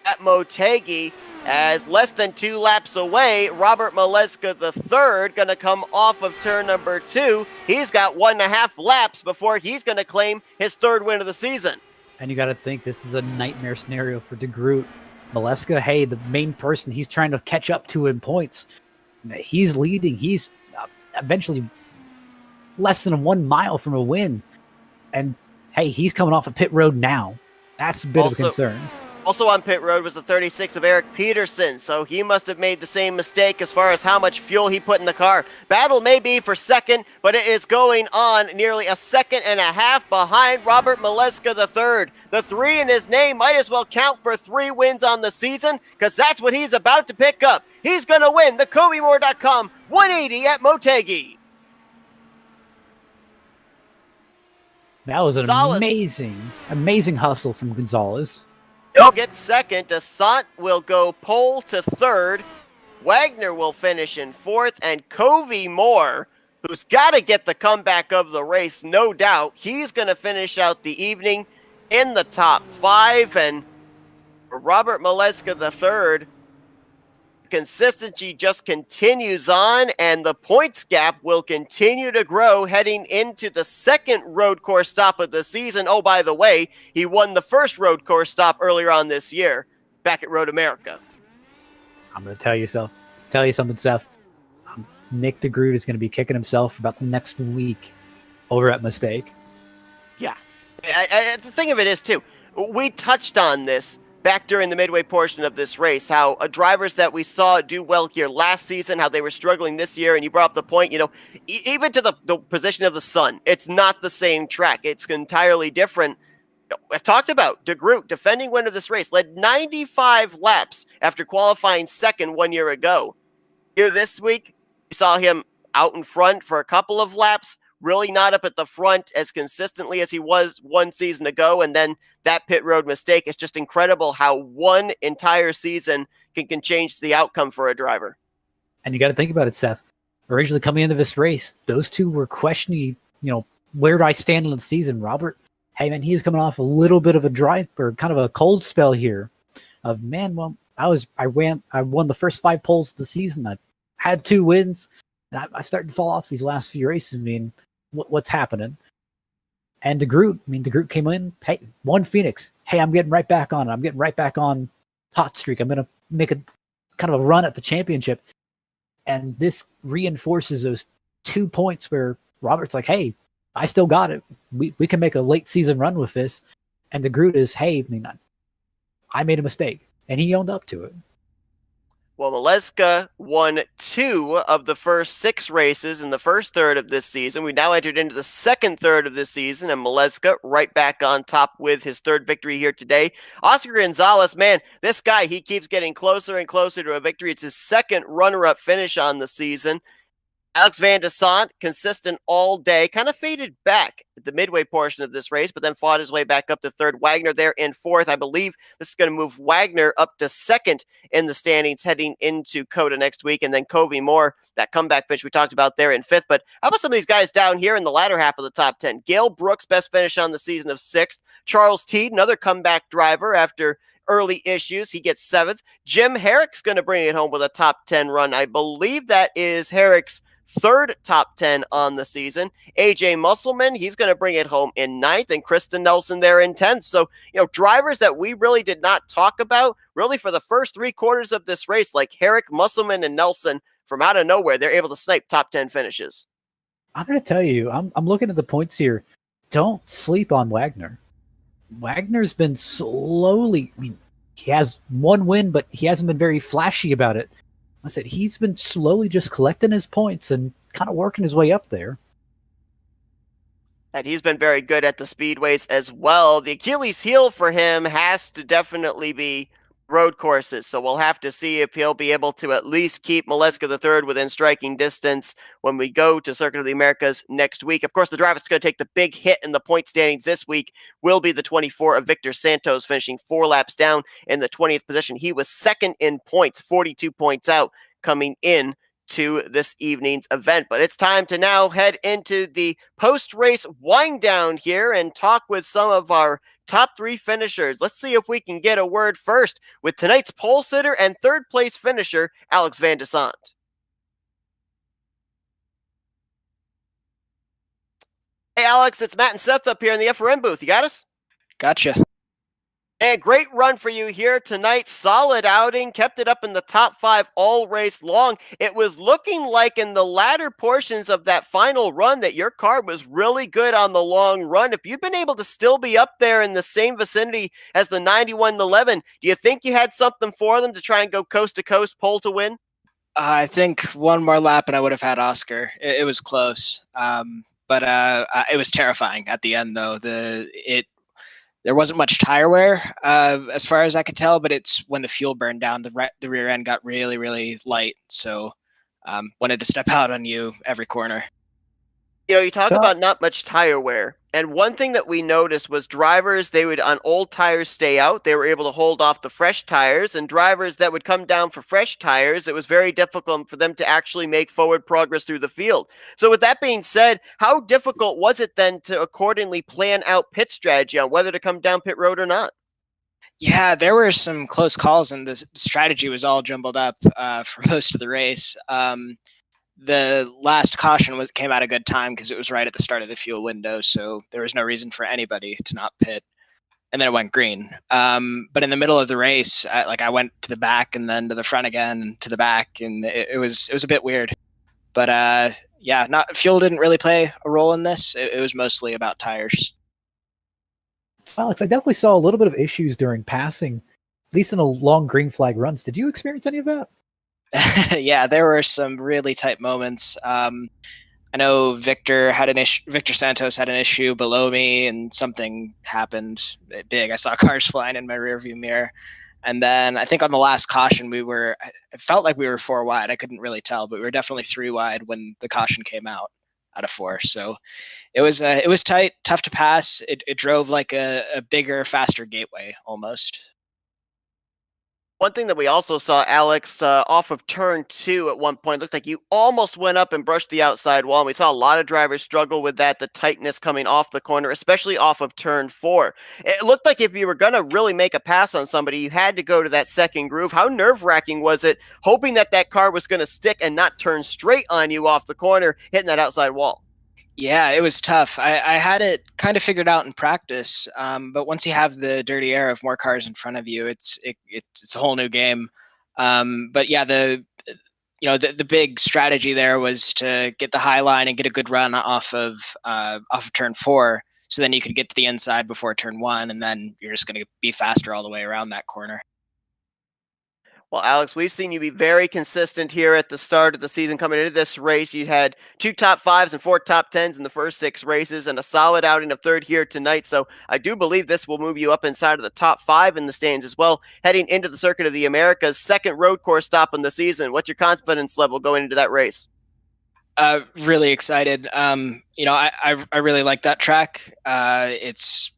at Motegi, as less than 2 laps away, Robert Maleska III going to come off of turn number 2. He's got 1.5 laps before he's going to claim his 3rd win of the season. And you got to think this is a nightmare scenario for DeGroot. Maleska, hey, the main person he's trying to catch up to in points. He's leading. He's eventually less than 1 mile from a win. And hey, he's coming off a pit road now. That's a bit of a concern. Also on pit road was the 36 of Eric Peterson, so he must have made the same mistake as far as how much fuel he put in the car. Battle may be for 2nd, but it is going on nearly a 1.5 seconds behind Robert Maleska III. The 3 in his name might as well count for 3 wins on the season, because that's what he's about to pick up. He's going to win the CoveyMoore.com 180 at Motegi. That was an Gonzalez. amazing hustle from Gonzalez. He'll get 2nd. Desant will go pole to 3rd. Wagner will finish in 4th. And Covey Moore, who's got to get the comeback of the race, no doubt, he's going to finish out the evening in the top 5. And for Robert Maleska III, consistency just continues on, and the points gap will continue to grow heading into the 2nd road course stop of the season. Oh, by the way, he won the 1st road course stop earlier on this year back at Road America. I'm going to tell you something, Seth. Nick DeGroot is going to be kicking himself for about the next week. over at Mistake. Yeah. The thing of it is, too, we touched on this back during the midway portion of this race, how drivers that we saw do well here last season, how they were struggling this year, and you brought up the point, even to the position of the sun, it's not the same track. It's entirely different. I talked about DeGroot, defending winner of this race, led 95 laps after qualifying second 1 year ago. Here this week, we saw him out in front for a couple of laps, really not up at the front as consistently as he was one season ago, and then that pit road mistake. It's just incredible how one entire season can change the outcome for a driver. And you got to think about it, Seth. Originally coming into this race, those two were questioning, where do I stand in the season? Robert, hey man, he's coming off a little bit of a dry or kind of a cold spell here. I won the first 5 poles of the season. I had 2 wins, and I started to fall off these last few races. I mean, what's happening? And DeGroot came in, hey, won Phoenix. Hey, I'm getting right back on it. I'm getting right back on hot streak. I'm going to make a kind of a run at the championship. And this reinforces those 2 points where Robert's like, hey, I still got it. We can make a late season run with this. And DeGroot is, hey, I made a mistake. And he owned up to it. Well, Maleska won 2 of the first 6 races in the first third of this season. We now entered into the second third of this season, and Maleska right back on top with his 3rd victory here today. Oscar Gonzalez, man, this guy, he keeps getting closer and closer to a victory. It's his 2nd runner-up finish on the season. Alex Van de Sant, consistent all day, kind of faded back at the midway portion of this race, but then fought his way back up to 3rd. Wagner there in 4th. I believe this is going to move Wagner up to 2nd in the standings heading into COTA next week. And then Covey Moore, that comeback finish we talked about there in 5th. But how about some of these guys down here in the latter half of the top 10? Gale Brooks, best finish on the season of 6th. Charles Teed, another comeback driver after early issues. He gets 7th. Jim Herrick's going to bring it home with a top 10 run. I believe that is Herrick's 3rd top 10 on the season. AJ Musselman, he's going to bring it home in 9th, and Kristen Nelson there in 10th. So, drivers that we really did not talk about really for the first 3 quarters of this race, like Herrick, Musselman, and Nelson, from out of nowhere, they're able to snipe top 10 finishes. I'm going to tell you, I'm looking at the points here. Don't sleep on Wagner. Wagner's been slowly, he has 1 win, but he hasn't been very flashy about it. I said he's been slowly just collecting his points and kind of working his way up there. And he's been very good at the speedways as well. The Achilles heel for him has to definitely be road courses. So we'll have to see if he'll be able to at least keep Maleska III within striking distance when we go to Circuit of the Americas next week. Of course, the driver that's going to take the big hit in the point standings this week will be the 24 of Victor Santos, finishing 4 laps down in the 20th position. He was 2nd in points, 42 points out coming in to this evening's event. But it's time to now head into the post-race wind down here and talk with some of our top 3 finishers. Let's see if we can get a word first with tonight's pole sitter and 3rd place finisher, Alex Van de Sant. Hey Alex, it's Matt and Seth up here in the FRN booth. You got us? Gotcha. And great run for you here tonight. Solid outing. Kept it up in the top 5 all race long. It was looking like in the latter portions of that final run that your car was really good on the long run. If you've been able to still be up there in the same vicinity as the 91-11, do you think you had something for them to try and go coast to coast, pole to win? I think 1 more lap and I would have had Oscar. It was close. But it was terrifying at the end, though. There wasn't much tire wear, as far as I could tell, but it's when the fuel burned down, the rear end got really, really light. So wanted to step out on you every corner. You talk about not much tire wear. And one thing that we noticed was drivers, they would on old tires stay out. They were able to hold off the fresh tires. And drivers that would come down for fresh tires, it was very difficult for them to actually make forward progress through the field. So with that being said, how difficult was it then to accordingly plan out pit strategy on whether to come down pit road or not? Yeah, there were some close calls, and the strategy was all jumbled up for most of the race. The last caution came at a good time because it was right at the start of the fuel window, so there was no reason for anybody to not pit. And then it went green. But in the middle of the race, I went to the back and then to the front again, and to the back, and it was a bit weird. But yeah, not fuel didn't really play a role in this. It was mostly about tires. Alex, I definitely saw a little bit of issues during passing, at least in the long green flag runs. Did you experience any of that? Yeah, there were some really tight moments. I know Victor had an issue. Victor Santos had an issue below me, and something happened big. I saw cars flying in my rearview mirror, and then I think on the last caution it felt like we were 4 wide. I couldn't really tell, but we were definitely 3 wide when the caution came out of 4. So it was tight, tough to pass. It drove like a bigger, faster gateway almost. One thing that we also saw, Alex, off of turn 2 at one point, looked like you almost went up and brushed the outside wall. And we saw a lot of drivers struggle with that, the tightness coming off the corner, especially off of turn 4. It looked like if you were going to really make a pass on somebody, you had to go to that second groove. How nerve-wracking was it, hoping that that car was going to stick and not turn straight on you off the corner, hitting that outside wall? Yeah, it was tough. I had it kind of figured out in practice, but once you have the dirty air of more cars in front of you, it's a whole new game. But yeah, the big strategy there was to get the high line and get a good run off of turn 4, so then you could get to the inside before turn 1, and then you're just going to be faster all the way around that corner. Well, Alex, we've seen you be very consistent here at the start of the season. Coming into this race, you had 2 top 5s and 4 top 10s in the first 6 races and a solid outing of third here tonight. So I do believe this will move you up inside of the top 5 in the stands as well, heading into the Circuit of the Americas, second road course stop in the season. What's your confidence level going into that race? Really excited. I really like that track. It's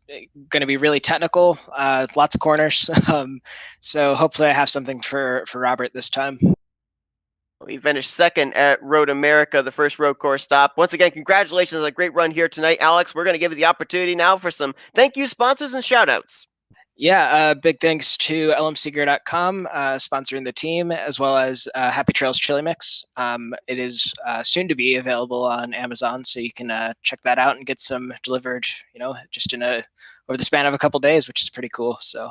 going to be really technical, lots of corners. So hopefully I have something for Robert this time. He finished second at Road America, the first road course stop. Once again, congratulations on a great run here tonight, Alex. We're going to give you the opportunity now for some thank you sponsors and shout outs. Yeah, big thanks to lmcgear.com sponsoring the team, as well as Happy Trails Chili Mix. It is soon to be available on Amazon, so you can check that out and get some delivered, just over the span of a couple days, which is pretty cool. So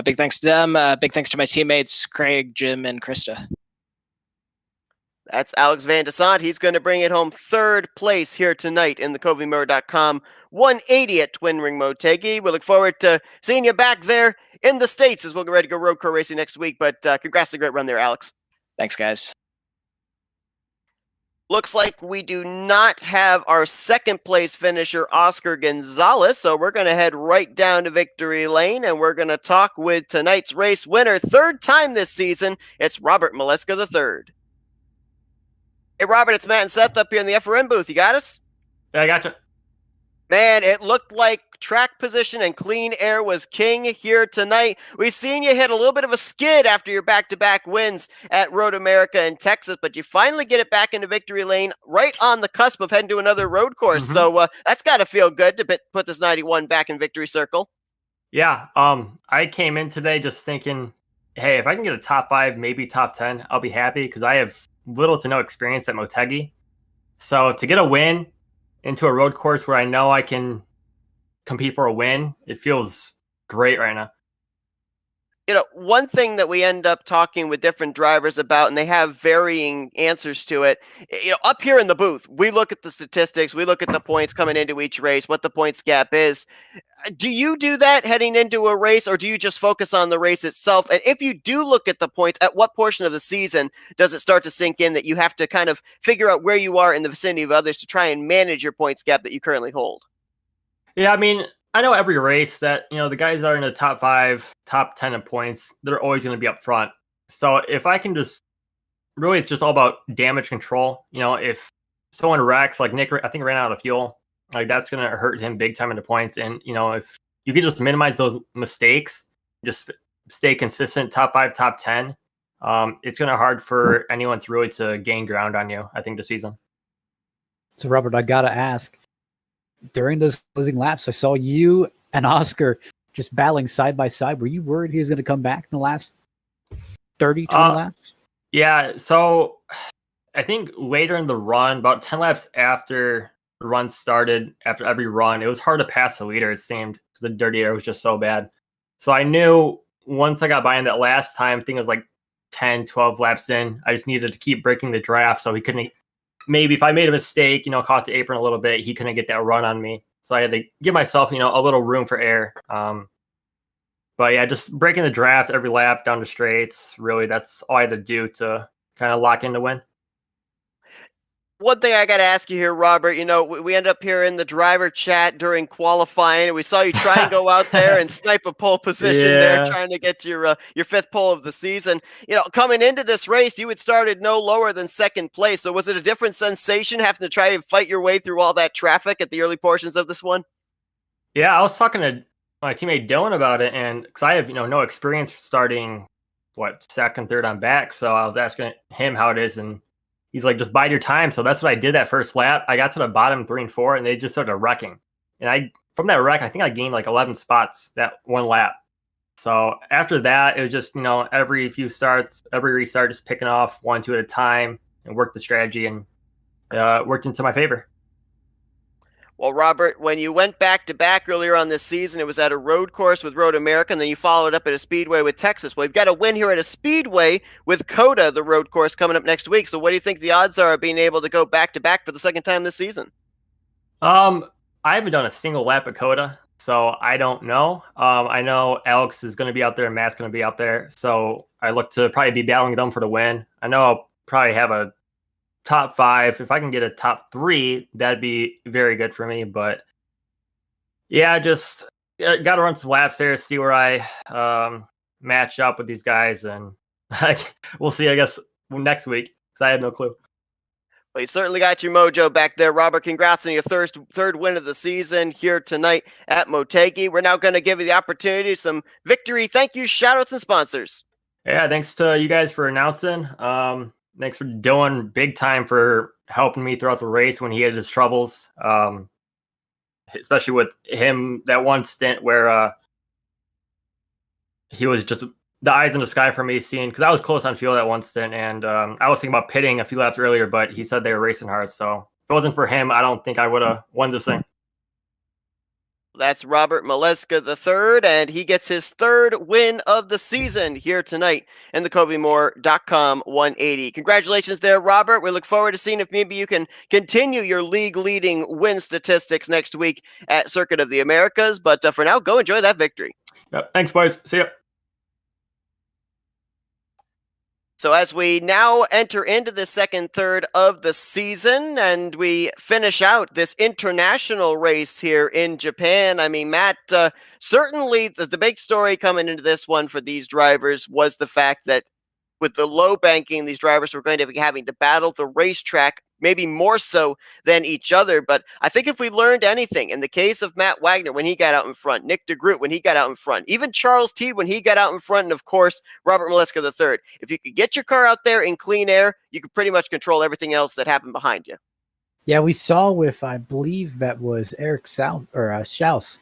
big thanks to them. Big thanks to my teammates, Craig, Jim, and Krista. That's Alex Van Desant. He's going to bring it home third place here tonight in the CoveyMotor.com 180 at Twin Ring Motegi. We look forward to seeing you back there in the States as we'll get ready to go road car racing next week. But congrats on a great run there, Alex. Thanks, guys. Looks like we do not have our second place finisher, Oscar Gonzalez. So we're going to head right down to victory lane and we're going to talk with tonight's race winner, third time this season. It's Robert Maleska III. Hey, Robert, it's Matt and Seth up here in the FRN booth. You got us? Yeah, I gotcha. Man, it looked like track position and clean air was king here tonight. We've seen you hit a little bit of a skid after your back-to-back wins at Road America in Texas, but you finally get it back into victory lane right on the cusp of heading to another road course. Mm-hmm. So that's got to feel good to put this 91 back in victory circle. Yeah, I came in today just thinking, hey, if I can get a top 5, maybe top 10, I'll be happy because I have little to no experience at Motegi. So to get a win into a road course where I know I can compete for a win, it feels great right now. One thing that we end up talking with different drivers about, and they have varying answers to it, up here in the booth, we look at the statistics, we look at the points coming into each race, what the points gap is. Do you do that heading into a race, or do you just focus on the race itself? And if you do look at the points, at what portion of the season does it start to sink in that you have to kind of figure out where you are in the vicinity of others to try and manage your points gap that you currently hold? Yeah, I mean, I know every race that, the guys that are in the top 5, top 10 in points, they're always going to be up front. So if I can really, it's just all about damage control. If someone wrecks, like Nick, I think ran out of fuel, like that's going to hurt him big time in the points. And, if you can just minimize those mistakes, just stay consistent, top 5, top 10, it's going to hard for anyone to really to gain ground on you, I think, this season. So, Robert, I got to ask, during those closing laps, I saw you and Oscar just battling side by side. Were you worried he was going to come back in the last 30, 20 laps? Yeah, so I think later in the run, about 10 laps after the run started, after every run, it was hard to pass the leader, it seemed, because the dirty air was just so bad. So I knew once I got by him that last time, I think it was like 10, 12 laps in, I just needed to keep breaking the draft so he couldn't maybe if I made a mistake, caught the apron a little bit, he couldn't get that run on me. So I had to give myself, a little room for error. But yeah, just breaking the draft every lap down the straights. Really, that's all I had to do to kind of lock in the win. One thing I got to ask you here, Robert, we end up here in the driver chat during qualifying, and we saw you try and go out there and snipe a pole position there, trying to get your fifth pole of the season. Coming into this race, you had started no lower than second place. So was it a different sensation having to try to fight your way through all that traffic at the early portions of this one? Yeah, I was talking to my teammate Dylan about it, and because I have no experience starting second, third on back, so I was asking him how it is, and he's like, just bide your time. So that's what I did that first lap. I got to the bottom 3 and 4, and they just started wrecking. And from that wreck, I think I gained like 11 spots that one lap. So after that, it was just, every few starts, every restart, just picking off 1, 2 at a time and work the strategy, and worked into my favor. Well, Robert, when you went back-to-back earlier on this season, it was at a road course with Road America, and then you followed up at a speedway with Texas. Well, you've got a win here at a speedway with COTA, the road course, coming up next week. So what do you think the odds are of being able to go back-to-back for the second time this season? I haven't done a single lap at COTA, so I don't know. I know Alex is going to be out there and Matt's going to be out there, so I look to probably be battling them for the win. I know I'll probably have a top 5. If I can get a top 3, that'd be very good for me. But yeah, just got to run some laps there, see where I match up with these guys, and we'll see, I guess, next week, because I have no clue. Well, you certainly got your mojo back there, Robert. Congrats on your third win of the season here tonight at Motegi. We're now going to give you the opportunity to some victory thank you, shout-outs, and sponsors. Yeah, thanks to you guys for announcing. Thanks for Dylan, big time for helping me throughout the race when he had his troubles, especially with him, that one stint where he was just the eyes in the sky for me, seeing, because I was close on field that one stint, and I was thinking about pitting a few laps earlier, but he said they were racing hard. So if it wasn't for him, I don't think I would have won this thing. That's Robert Maleska III, and he gets his third win of the season here tonight in the CoveyMoore.com 180. Congratulations there, Robert. We look forward to seeing if maybe you can continue your league-leading win statistics next week at Circuit of the Americas. But for now, go enjoy that victory. Yep. Thanks, boys. See ya. So as we now enter into the second third of the season and we finish out this international race here in Japan, I mean, Matt, certainly the big story coming into this one for these drivers was the fact that with the low banking, these drivers were going to be having to battle the racetrack, maybe more so than each other. But I think if we learned anything, in the case of Matt Wagner when he got out in front, Nick DeGroot when he got out in front, even Charles Teed when he got out in front, and of course, Robert Maleska III, if you could get your car out there in clean air, you could pretty much control everything else that happened behind you. Yeah, we saw with, I believe that was Eric Schaus,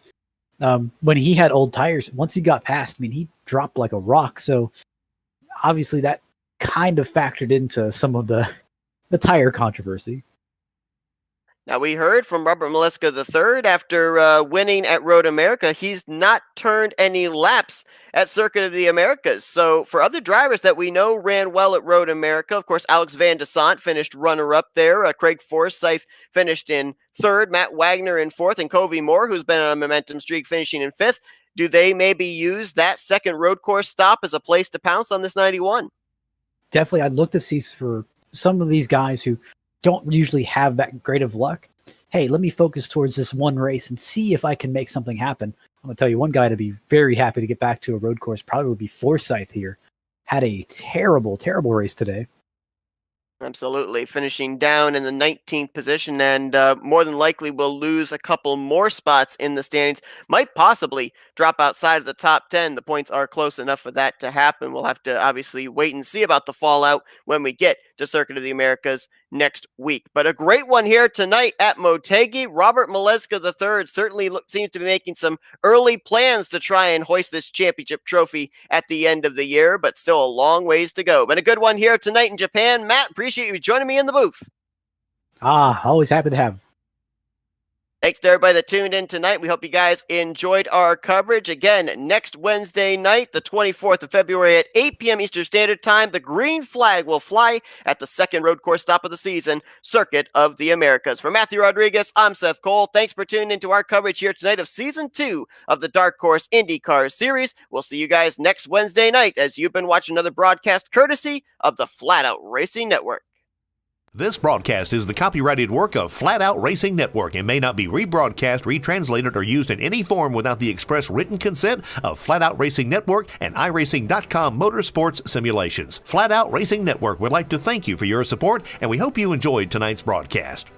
when he had old tires, once he got past, I mean, he dropped like a rock. So obviously that kind of factored into some of the tire controversy. Now, we heard from Robert Maleska III after winning at Road America, he's not turned any laps at Circuit of the Americas. So for other drivers that we know ran well at Road America, of course, Alex Van Desant finished runner-up there. Craig Forsyth finished in third, Matt Wagner in fourth, and Covey Moore, who's been on a momentum streak, finishing in fifth. Do they maybe use that second road course stop as a place to pounce on this 91? Definitely, I'd look to see for some of these guys who don't usually have that great of luck. Hey, let me focus towards this one race and see if I can make something happen. I'm going to tell you one guy to be very happy to get back to a road course probably would be Forsyth here. Had a terrible, terrible race today. Absolutely. Finishing down in the 19th position, and more than likely will lose a couple more spots in the standings. Might possibly drop outside of the top 10. The points are close enough for that to happen. We'll have to obviously wait and see about the fallout when we get to Circuit of the Americas next week. But a great one here tonight at Motegi. Robert Maleska III certainly seems to be making some early plans to try and hoist this championship trophy at the end of the year, but still a long ways to go. But a good one here tonight in Japan. Matt, appreciate you joining me in the booth. Always happy to have. Thanks to everybody that tuned in tonight. We hope you guys enjoyed our coverage. Again, next Wednesday night, the 24th of February at 8 p.m. Eastern Standard Time, the green flag will fly at the second road course stop of the season, Circuit of the Americas. For Matthew Rodriguez, I'm Seth Cole. Thanks for tuning into our coverage here tonight of Season 2 of the Dark Horse IndyCar Series. We'll see you guys next Wednesday night as you've been watching another broadcast courtesy of the Flat Out Racing Network. This broadcast is the copyrighted work of Flat Out Racing Network and may not be rebroadcast, retranslated, or used in any form without the express written consent of Flat Out Racing Network and iRacing.com Motorsports Simulations. Flat Out Racing Network would like to thank you for your support, and we hope you enjoyed tonight's broadcast.